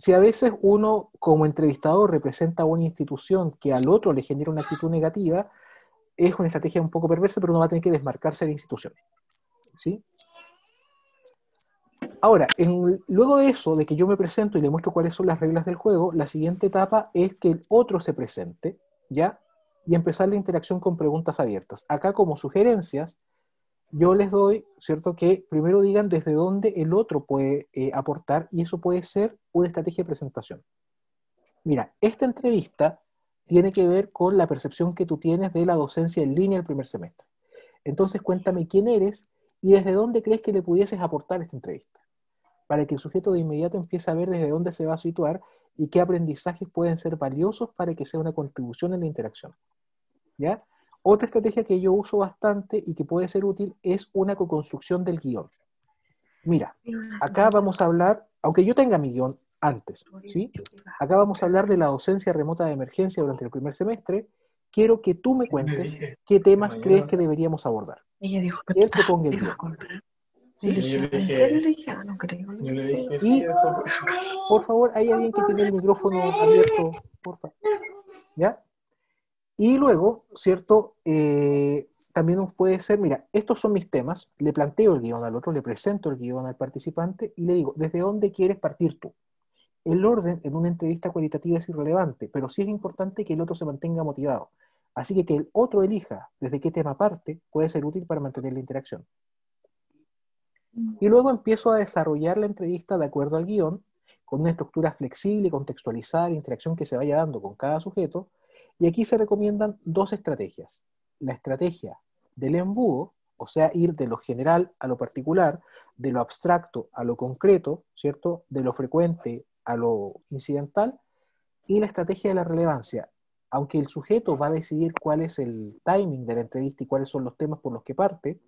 Si a veces uno como entrevistador representa a una institución que al otro le genera una actitud negativa, es una estrategia un poco perversa, pero uno va a tener que desmarcarse de la institución. ¿Sí? Ahora, luego de eso, de que yo me presento y le muestro cuáles son las reglas del juego, la siguiente etapa es que el otro se presente, ¿ya? Y empezar la interacción con preguntas abiertas. Acá como sugerencias, yo les doy, ¿cierto? Que primero digan desde dónde el otro puede aportar, y eso puede ser una estrategia de presentación. Mira, esta entrevista tiene que ver con la percepción que tú tienes de la docencia en línea el primer semestre. Entonces cuéntame quién eres y desde dónde crees que le pudieses aportar esta entrevista, para que el sujeto de inmediato empiece a ver desde dónde se va a situar y qué aprendizajes pueden ser valiosos para que sea una contribución en la interacción. ¿Ya? Otra estrategia que yo uso bastante y que puede ser útil es una co-construcción del guión. Mira, acá vamos a hablar, aunque yo tenga mi guión antes, ¿sí? Acá vamos a hablar de la docencia remota de emergencia durante el primer semestre. Quiero que tú me cuentes qué temas crees que deberíamos abordar. Ella dijo que Que él proponga el guión. ¿Sí? ¿En serio le dije? No creo. Yo le dije, Y, sí, después de su casa. por favor, hay alguien que tiene el micrófono abierto, por favor. ¿Ya? Y luego, ¿cierto? También nos puede ser, mira, estos son mis temas, le planteo el guión al otro, le presento el guión al participante y le digo, ¿desde dónde quieres partir tú? El orden en una entrevista cualitativa es irrelevante, pero sí es importante que el otro se mantenga motivado. Así que el otro elija desde qué tema parte puede ser útil para mantener la interacción. Y luego empiezo a desarrollar la entrevista de acuerdo al guión, con una estructura flexible, contextualizada, la interacción que se vaya dando con cada sujeto. Y aquí se recomiendan dos estrategias. La estrategia del embudo, o sea, ir de lo general a lo particular, de lo abstracto a lo concreto, ¿cierto? De lo frecuente a lo incidental, y la estrategia de la relevancia. Aunque el sujeto va a decidir cuál es el timing de la entrevista y cuáles son los temas por los que parte,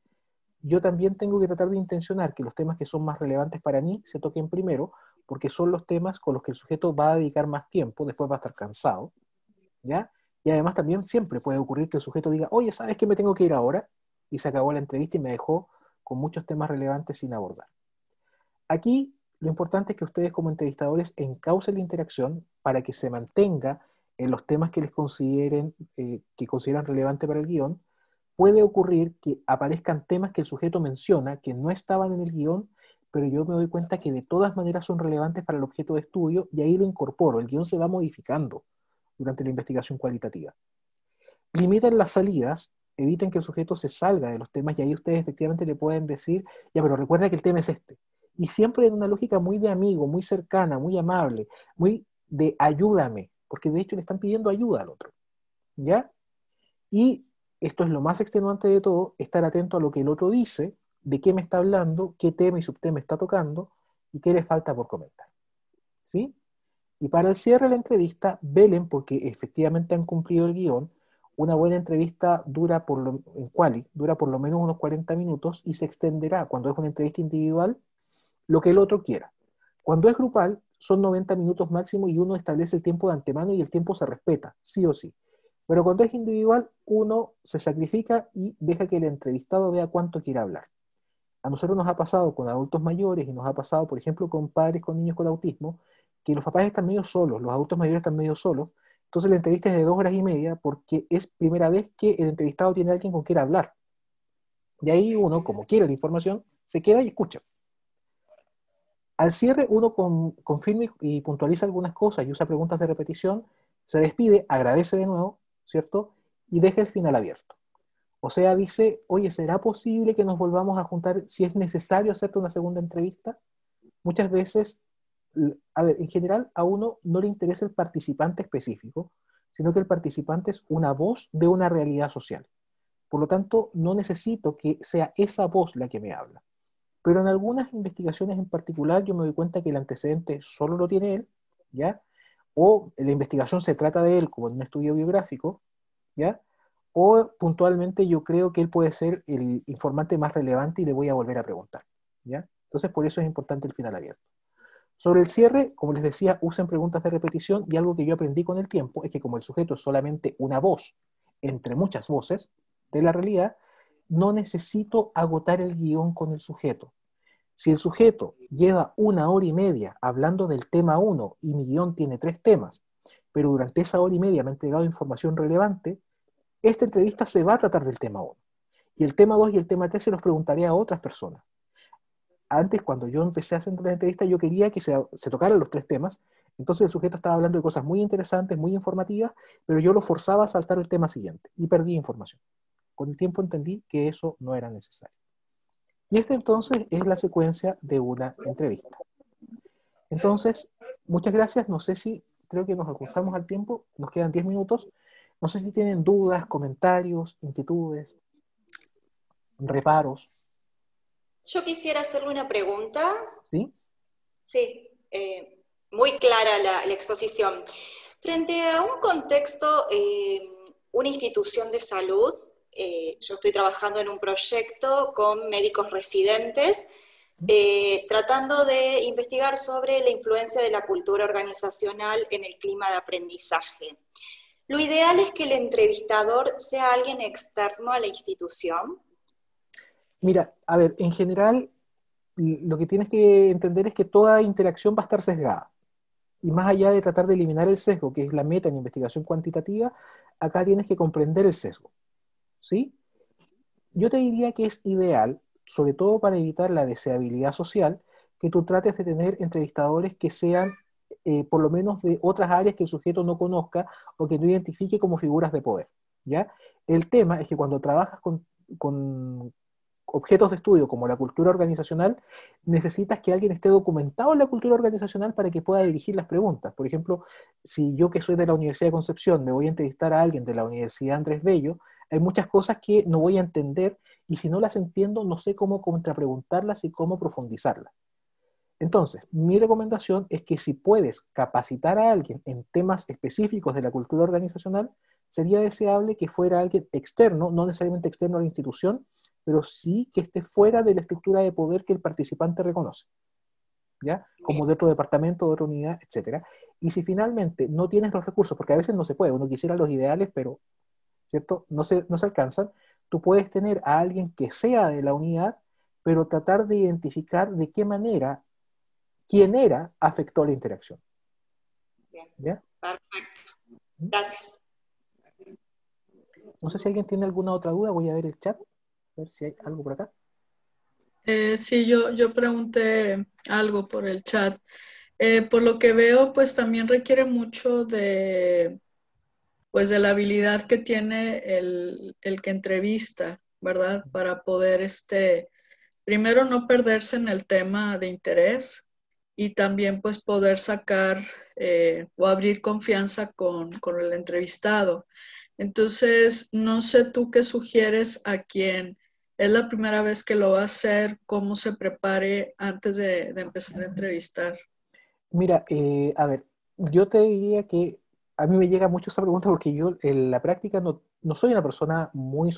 yo también tengo que tratar de intencionar que los temas que son más relevantes para mí se toquen primero, porque son los temas con los que el sujeto va a dedicar más tiempo, después va a estar cansado, ¿ya? Y además también siempre puede ocurrir que el sujeto diga, oye, ¿sabes que me tengo que ir ahora? Y se acabó la entrevista y me dejó con muchos temas relevantes sin abordar. Aquí lo importante es que ustedes como entrevistadores encaucen la interacción para que se mantenga en los temas que les consideren, que consideran relevante para el guión. Puede ocurrir que aparezcan temas que el sujeto menciona que no estaban en el guión, pero yo me doy cuenta que de todas maneras son relevantes para el objeto de estudio y ahí lo incorporo. El guión se va modificando durante la investigación cualitativa. Limiten las salidas, eviten que el sujeto se salga de los temas y ahí ustedes efectivamente le pueden decir, ya, pero recuerda que el tema es este. Y siempre en una lógica muy de amigo, muy cercana, muy amable, muy de ayúdame, porque de hecho le están pidiendo ayuda al otro. ¿Ya? Y esto es lo más extenuante de todo, estar atento a lo que el otro dice, de qué me está hablando, qué tema y subtema está tocando, y qué le falta por comentar. ¿Sí? Y para el cierre de la entrevista, velen porque efectivamente han cumplido el guión. Una buena entrevista dura en Quali, dura por lo menos unos 40 minutos y se extenderá cuando es una entrevista individual lo que el otro quiera. Cuando es grupal, son 90 minutos máximo y uno establece el tiempo de antemano y el tiempo se respeta, sí o sí. Pero cuando es individual, uno se sacrifica y deja que el entrevistado vea cuánto quiere hablar. A nosotros nos ha pasado con adultos mayores y nos ha pasado, por ejemplo, con padres con niños con autismo, que los papás están medio solos, los adultos mayores están medio solos, Entonces la entrevista es de 2 horas y media porque es primera vez que el entrevistado tiene a alguien con quien hablar. Y ahí uno, como quiere la información, se queda y escucha. Al cierre uno confirma y puntualiza algunas cosas y usa preguntas de repetición, se despide, agradece de nuevo, ¿cierto? Y deja el final abierto. O sea, dice, oye, ¿será posible que nos volvamos a juntar si es necesario hacerte una segunda entrevista? Muchas veces, a ver, en general a uno no le interesa el participante específico, sino que el participante es una voz de una realidad social. Por lo tanto, no necesito que sea esa voz la que me habla. Pero en algunas investigaciones en particular yo me doy cuenta que el antecedente solo lo tiene él, ¿ya? O la investigación se trata de él como en un estudio biográfico, ¿ya? O puntualmente yo creo que él puede ser el informante más relevante y le voy a volver a preguntar, ¿ya? Entonces por eso es importante el final abierto. Sobre el cierre, como les decía, usen preguntas de repetición y algo que yo aprendí con el tiempo es que como el sujeto es solamente una voz entre muchas voces de la realidad, no necesito agotar el guión con el sujeto. Si el sujeto lleva 1 hora y media hablando del tema 1 y mi guión tiene 3 temas, pero durante esa hora y media me ha entregado información relevante, esta entrevista se va a tratar del tema 1. Y el tema 2 y el tema 3 se los preguntaré a otras personas. Antes, cuando yo empecé a hacer la entrevista, yo quería que se tocaran los 3 temas, entonces el sujeto estaba hablando de cosas muy interesantes, muy informativas, pero yo lo forzaba a saltar el tema siguiente y perdí información. Con el tiempo entendí que eso no era necesario. Y esta entonces es la secuencia de una entrevista. Entonces, muchas gracias. No sé si, creo que nos ajustamos al tiempo, nos quedan 10 minutos. No sé si tienen dudas, comentarios, inquietudes, reparos. Yo quisiera hacerle una pregunta. ¿Sí? Sí, muy clara la exposición. Frente a un contexto, una institución de salud, yo estoy trabajando en un proyecto con médicos residentes, tratando de investigar sobre la influencia de la cultura organizacional en el clima de aprendizaje. Lo ideal es que el entrevistador sea alguien externo a la institución. Mira, a ver, en general, lo que tienes que entender es que toda interacción va a estar sesgada. Y más allá de tratar de eliminar el sesgo, que es la meta en investigación cuantitativa, acá tienes que comprender el sesgo. ¿Sí? Yo te diría que es ideal, sobre todo para evitar la deseabilidad social, que tú trates de tener entrevistadores que sean por lo menos de otras áreas que el sujeto no conozca o que no identifique como figuras de poder, ¿ya? El tema es que cuando trabajas con objetos de estudio como la cultura organizacional, necesitas que alguien esté documentado en la cultura organizacional para que pueda dirigir las preguntas. Por ejemplo, si yo que soy de la Universidad de Concepción me voy a entrevistar a alguien de la Universidad Andrés Bello, hay muchas cosas que no voy a entender y si no las entiendo no sé cómo contrapreguntarlas y cómo profundizarlas. Entonces, mi recomendación es que si puedes capacitar a alguien en temas específicos de la cultura organizacional, sería deseable que fuera alguien externo, no necesariamente externo a la institución, pero sí que esté fuera de la estructura de poder que el participante reconoce, ¿ya? Como de otro departamento, de otra unidad, etc. Y si finalmente no tienes los recursos, porque a veces no se puede, uno quisiera los ideales, pero ¿cierto? No se alcanzan, tú puedes tener a alguien que sea de la unidad, pero tratar de identificar de qué manera, quién era, afectó la interacción. Bien. ¿Ya? Perfecto. Gracias. No sé si alguien tiene alguna otra duda, voy a ver el chat, a ver si hay algo por acá. Sí, yo pregunté algo por el chat. Por lo que veo, pues también requiere mucho de la habilidad que tiene el que entrevista, ¿verdad? Para poder, primero no perderse en el tema de interés y también pues poder sacar o abrir confianza con el entrevistado. Entonces, no sé tú qué sugieres a quien es la primera vez que lo va a hacer, cómo se prepare antes de empezar a entrevistar. Mira, a ver, yo te diría que a mí me llega mucho esa pregunta porque yo en la práctica no soy una persona muy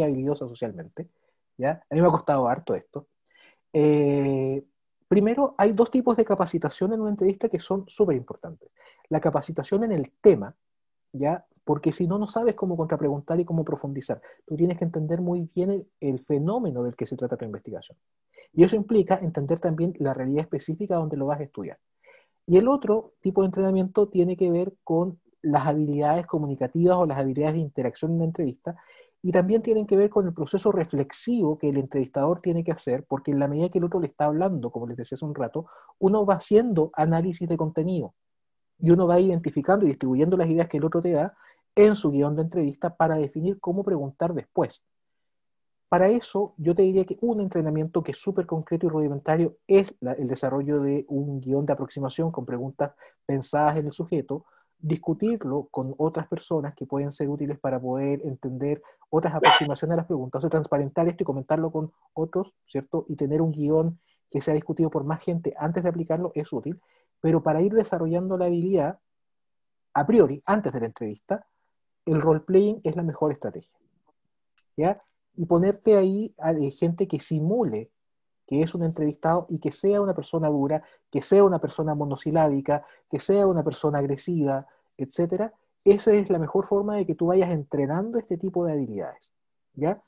habilidosa socialmente, ¿ya? A mí me ha costado harto esto. Primero, hay 2 tipos de capacitación en una entrevista que son súper importantes. La capacitación en el tema, ¿ya? Porque si no, no sabes cómo contrapreguntar y cómo profundizar. Tú tienes que entender muy bien el fenómeno del que se trata tu investigación. Y eso implica entender también la realidad específica donde lo vas a estudiar. Y el otro tipo de entrenamiento tiene que ver con las habilidades comunicativas o las habilidades de interacción en la entrevista, y también tienen que ver con el proceso reflexivo que el entrevistador tiene que hacer, porque en la medida que el otro le está hablando, como les decía hace un rato, uno va haciendo análisis de contenido, y uno va identificando y distribuyendo las ideas que el otro te da en su guión de entrevista para definir cómo preguntar después. Para eso, yo te diría que un entrenamiento que es súper concreto y rudimentario es el desarrollo de un guión de aproximación con preguntas pensadas en el sujeto, discutirlo con otras personas que pueden ser útiles para poder entender otras aproximaciones a las preguntas, o transparentar esto y comentarlo con otros, ¿cierto? Y tener un guión que sea discutido por más gente antes de aplicarlo es útil, pero para ir desarrollando la habilidad, a priori, antes de la entrevista, el role-playing es la mejor estrategia, ¿ya? Y ponerte ahí a gente que simule que es un entrevistado y que sea una persona dura, que sea una persona monosilábica, que sea una persona agresiva, etcétera. Esa es la mejor forma de que tú vayas entrenando este tipo de habilidades, ¿ya?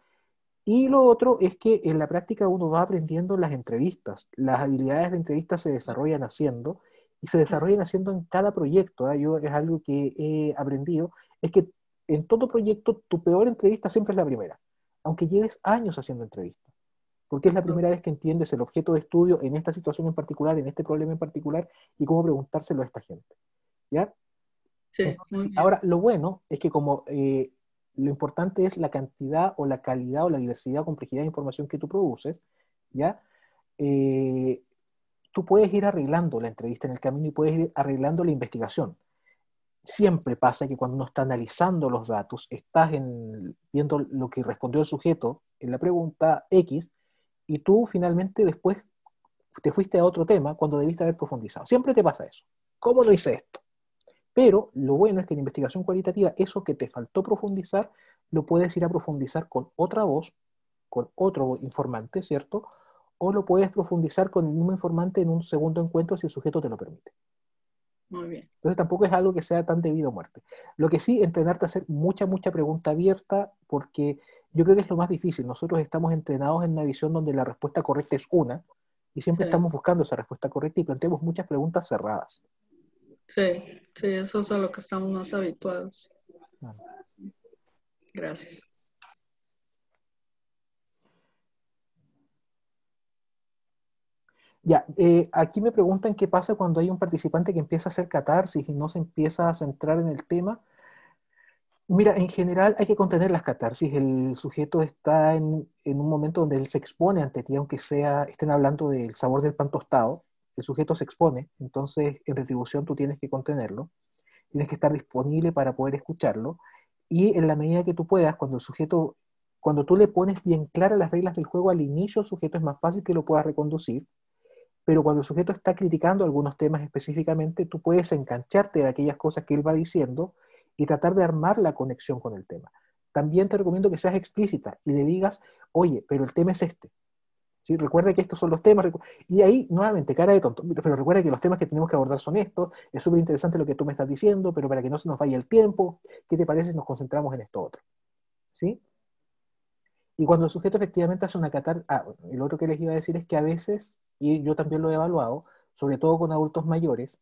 Y lo otro es que en la práctica uno va aprendiendo las entrevistas. Las habilidades de entrevista se desarrollan haciendo, y se desarrollan haciendo en cada proyecto, ¿eh? Yo es algo que he aprendido, es que en todo proyecto tu peor entrevista siempre es la primera, aunque lleves años haciendo entrevistas, porque es la primera vez que entiendes el objeto de estudio en esta situación en particular, en este problema en particular, y cómo preguntárselo a esta gente, ¿ya? Sí, Entonces, muy sí, bien. ahora, lo bueno es que como lo importante es la cantidad o la calidad o la diversidad o complejidad de información que tú produces, ¿ya? Eh, Tú puedes ir arreglando la entrevista en el camino y puedes ir arreglando la investigación. Siempre pasa que cuando uno está analizando los datos, estás viendo lo que respondió el sujeto en la pregunta X, y tú finalmente después te fuiste a otro tema cuando debiste haber profundizado. Siempre te pasa eso. ¿Cómo no hice esto? Pero lo bueno es que en investigación cualitativa, eso que te faltó profundizar, lo puedes ir a profundizar con otra voz, con otro informante, ¿cierto? O lo puedes profundizar con el mismo informante en un segundo encuentro si el sujeto te lo permite. Muy bien. Entonces tampoco es algo que sea tan debido a muerte. Lo que sí, entrenarte a hacer mucha pregunta abierta, porque yo creo que es lo más difícil. Nosotros estamos entrenados en una visión donde la respuesta correcta es una, y siempre Sí. estamos buscando esa respuesta correcta y planteamos muchas preguntas cerradas. Sí, sí, eso es a lo que estamos más habituados. Bueno. Gracias. Ya, aquí me preguntan qué pasa cuando hay un participante que empieza a hacer catarsis y no se empieza a centrar en el tema. Mira, en general hay que contener las catarsis. El sujeto está en un momento donde él se expone ante ti, aunque estén hablando del sabor del pan tostado. El sujeto se expone, entonces en retribución tú tienes que contenerlo, tienes que estar disponible para poder escucharlo, y en la medida que tú puedas, cuando tú le pones bien claras las reglas del juego al inicio, el sujeto es más fácil que lo puedas reconducir, pero cuando el sujeto está criticando algunos temas específicamente, tú puedes engancharte de aquellas cosas que él va diciendo y tratar de armar la conexión con el tema. También te recomiendo que seas explícita y le digas, oye, pero el tema es este. ¿Sí? Recuerda que estos son los temas, y ahí nuevamente, cara de tonto, pero recuerda que los temas que tenemos que abordar son estos, es súper interesante lo que tú me estás diciendo, pero para que no se nos vaya el tiempo, ¿qué te parece si nos concentramos en esto otro? ¿Sí? Y cuando el sujeto efectivamente hace una catarsis, el otro que les iba a decir es que a veces, y yo también lo he evaluado, sobre todo con adultos mayores,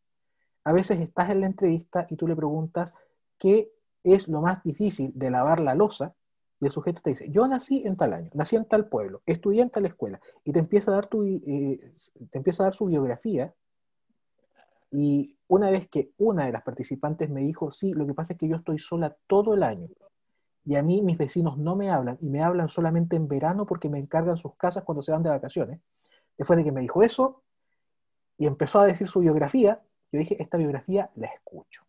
a veces estás en la entrevista y tú le preguntas qué es lo más difícil de lavar la loza, y el sujeto te dice, yo nací en tal año, nací en tal pueblo, estudié en tal escuela, y te empieza a dar te empieza a dar su biografía, y una vez que una de las participantes me dijo, sí, lo que pasa es que yo estoy sola todo el año, y a mí mis vecinos no me hablan, y me hablan solamente en verano porque me encargan sus casas cuando se van de vacaciones. Después de que me dijo eso, y empezó a decir su biografía, yo dije, esta biografía la escucho,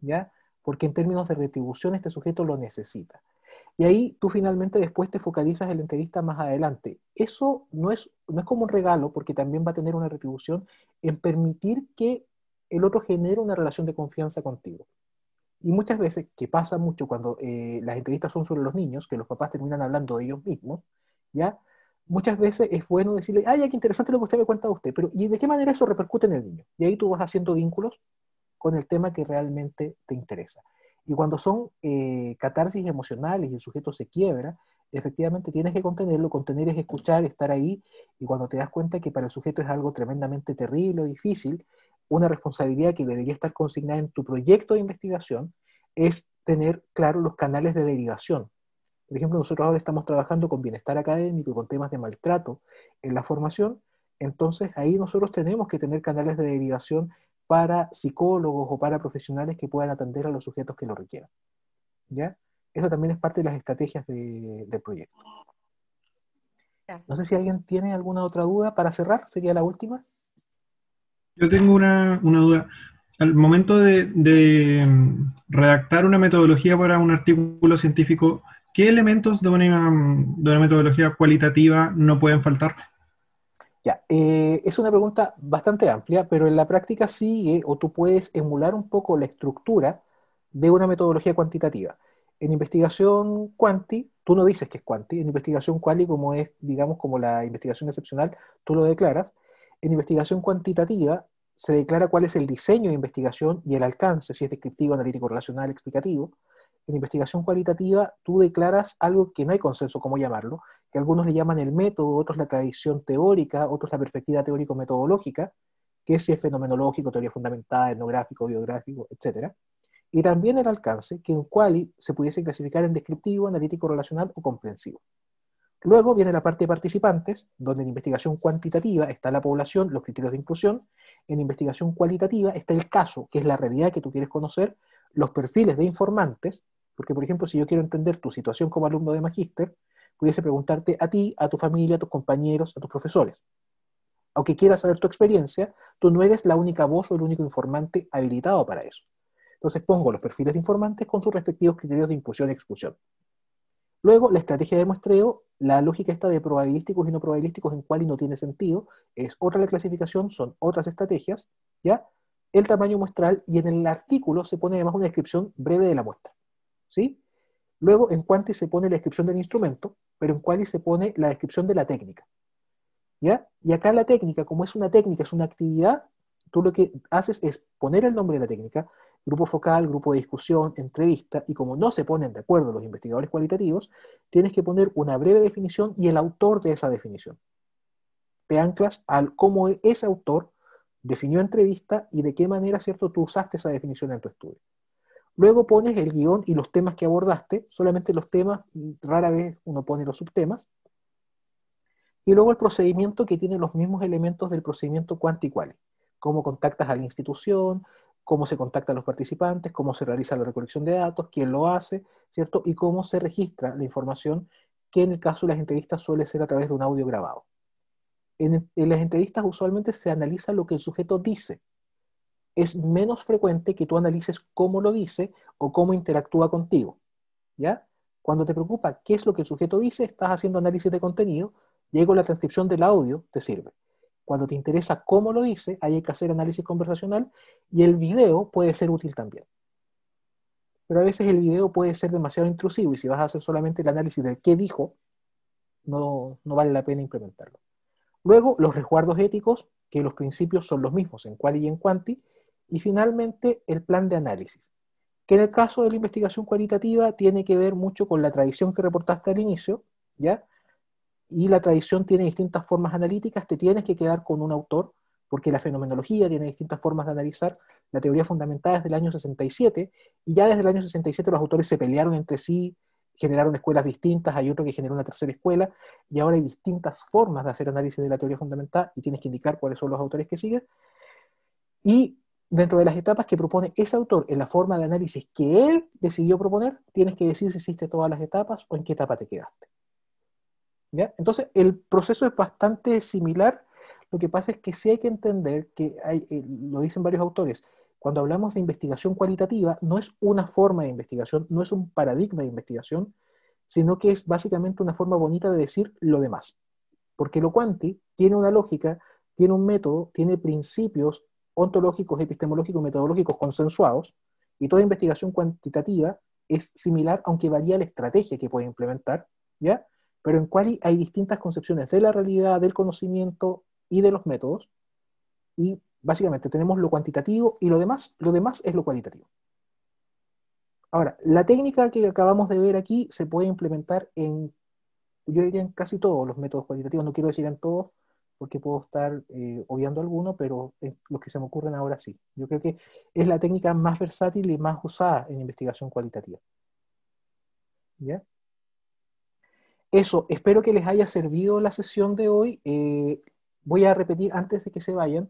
¿ya? Porque en términos de retribución este sujeto lo necesita. Y ahí tú finalmente después te focalizas en la entrevista más adelante. Eso no es como un regalo, porque también va a tener una retribución en permitir que el otro genere una relación de confianza contigo. Y muchas veces, que pasa mucho cuando las entrevistas son sobre los niños, que los papás terminan hablando de ellos mismos, ¿ya? Muchas veces es bueno decirle, ay, qué interesante lo que usted me cuenta de usted, pero ¿y de qué manera eso repercute en el niño? Y ahí tú vas haciendo vínculos con el tema que realmente te interesa. Y cuando son catarsis emocionales y el sujeto se quiebra, efectivamente tienes que contenerlo. Contener es escuchar, estar ahí, y cuando te das cuenta que para el sujeto es algo tremendamente terrible o difícil, una responsabilidad que debería estar consignada en tu proyecto de investigación es tener claro los canales de derivación. Por ejemplo, nosotros ahora estamos trabajando con bienestar académico y con temas de maltrato en la formación, entonces ahí nosotros tenemos que tener canales de derivación para psicólogos o para profesionales que puedan atender a los sujetos que lo requieran. ¿Ya? Eso también es parte de las estrategias del proyecto. No sé si alguien tiene alguna otra duda para cerrar, sería la última. Yo tengo una duda. Al momento de redactar una metodología para un artículo científico, ¿qué elementos de una metodología cualitativa no pueden faltar? Ya, es una pregunta bastante amplia, pero en la práctica sigue, o tú puedes emular un poco la estructura de una metodología cuantitativa. En investigación cuanti, tú no dices que es cuanti, en investigación quali, como es, digamos, como la investigación excepcional, tú lo declaras. En investigación cuantitativa se declara cuál es el diseño de investigación y el alcance, si es descriptivo, analítico, relacional, explicativo. En investigación cualitativa tú declaras algo que no hay consenso cómo llamarlo, que algunos le llaman el método, otros la tradición teórica, otros la perspectiva teórico-metodológica, que es fenomenológico, teoría fundamental, etnográfico, biográfico, etc. Y también el alcance, que en quali se pudiese clasificar en descriptivo, analítico, relacional o comprensivo. Luego viene la parte de participantes, donde en investigación cuantitativa está la población, los criterios de inclusión. En investigación cualitativa está el caso, que es la realidad que tú quieres conocer, los perfiles de informantes, porque por ejemplo, si yo quiero entender tu situación como alumno de magíster, pudiese preguntarte a ti, a tu familia, a tus compañeros, a tus profesores. Aunque quieras saber tu experiencia, tú no eres la única voz o el único informante habilitado para eso. Entonces pongo los perfiles de informantes con sus respectivos criterios de inclusión y exclusión. Luego, la estrategia de muestreo, la lógica esta de probabilísticos y no probabilísticos en quali no tiene sentido, es otra la clasificación, son otras estrategias, ¿ya? El tamaño muestral, y en el artículo se pone además una descripción breve de la muestra, ¿sí? Luego, en quanti se pone la descripción del instrumento, pero en quali se pone la descripción de la técnica, ¿ya? Y acá la técnica, como es una técnica, es una actividad, tú lo que haces es poner el nombre de la técnica, grupo focal, grupo de discusión, entrevista, y como no se ponen de acuerdo los investigadores cualitativos, tienes que poner una breve definición y el autor de esa definición. Te anclas al cómo ese autor definió entrevista y de qué manera, ¿cierto?, tú usaste esa definición en tu estudio. Luego pones el guión y los temas que abordaste, solamente los temas, rara vez uno pone los subtemas, y luego el procedimiento que tiene los mismos elementos del procedimiento quanti-quali. Cómo contactas a la institución, cómo se contactan a los participantes, cómo se realiza la recolección de datos, quién lo hace, ¿cierto? Y cómo se registra la información, que en el caso de las entrevistas suele ser a través de un audio grabado. En las entrevistas usualmente se analiza lo que el sujeto dice. Es menos frecuente que tú analices cómo lo dice o cómo interactúa contigo, ¿ya? Cuando te preocupa qué es lo que el sujeto dice, estás haciendo análisis de contenido, y ahí con la transcripción del audio te sirve. Cuando te interesa cómo lo dice, ahí hay que hacer análisis conversacional, y el video puede ser útil también. Pero a veces el video puede ser demasiado intrusivo, y si vas a hacer solamente el análisis de qué dijo, no vale la pena implementarlo. Luego, los resguardos éticos, que los principios son los mismos en quali y en quanti, y finalmente el plan de análisis, que en el caso de la investigación cualitativa tiene que ver mucho con la tradición que reportaste al inicio, ¿ya? Y la tradición tiene distintas formas analíticas, te tienes que quedar con un autor, porque la fenomenología tiene distintas formas de analizar. La teoría fundamental es del año 67, y ya desde el año 67 los autores se pelearon entre sí, generaron escuelas distintas, hay otro que generó una tercera escuela, y ahora hay distintas formas de hacer análisis de la teoría fundamental, y tienes que indicar cuáles son los autores que siguen. Y dentro de las etapas que propone ese autor en la forma de análisis que él decidió proponer, tienes que decir si hiciste todas las etapas o en qué etapa te quedaste. ¿Ya? Entonces, el proceso es bastante similar. Lo que pasa es que sí hay que entender que lo dicen varios autores, cuando hablamos de investigación cualitativa, no es una forma de investigación, no es un paradigma de investigación, sino que es básicamente una forma bonita de decir lo demás. Porque lo quanti tiene una lógica, tiene un método, tiene principios ontológicos, epistemológicos, metodológicos consensuados, y toda investigación cuantitativa es similar, aunque varía la estrategia que puede implementar, ¿ya? Pero en quali hay distintas concepciones de la realidad, del conocimiento y de los métodos, y básicamente tenemos lo cuantitativo y lo demás es lo cualitativo. Ahora, la técnica que acabamos de ver aquí se puede implementar en, yo diría en casi todos los métodos cualitativos, no quiero decir en todos, porque puedo estar obviando alguno, pero los que se me ocurren ahora sí. Yo creo que es la técnica más versátil y más usada en investigación cualitativa. ¿Ya? Eso, espero que les haya servido la sesión de hoy. Voy a repetir antes de que se vayan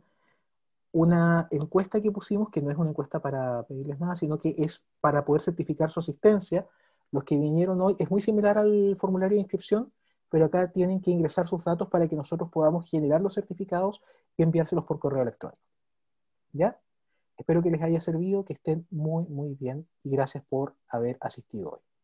una encuesta que pusimos, que no es una encuesta para pedirles nada, sino que es para poder certificar su asistencia. Los que vinieron hoy, es muy similar al formulario de inscripción, pero acá tienen que ingresar sus datos para que nosotros podamos generar los certificados y enviárselos por correo electrónico. ¿Ya? Espero que les haya servido, que estén muy, muy bien, y gracias por haber asistido hoy.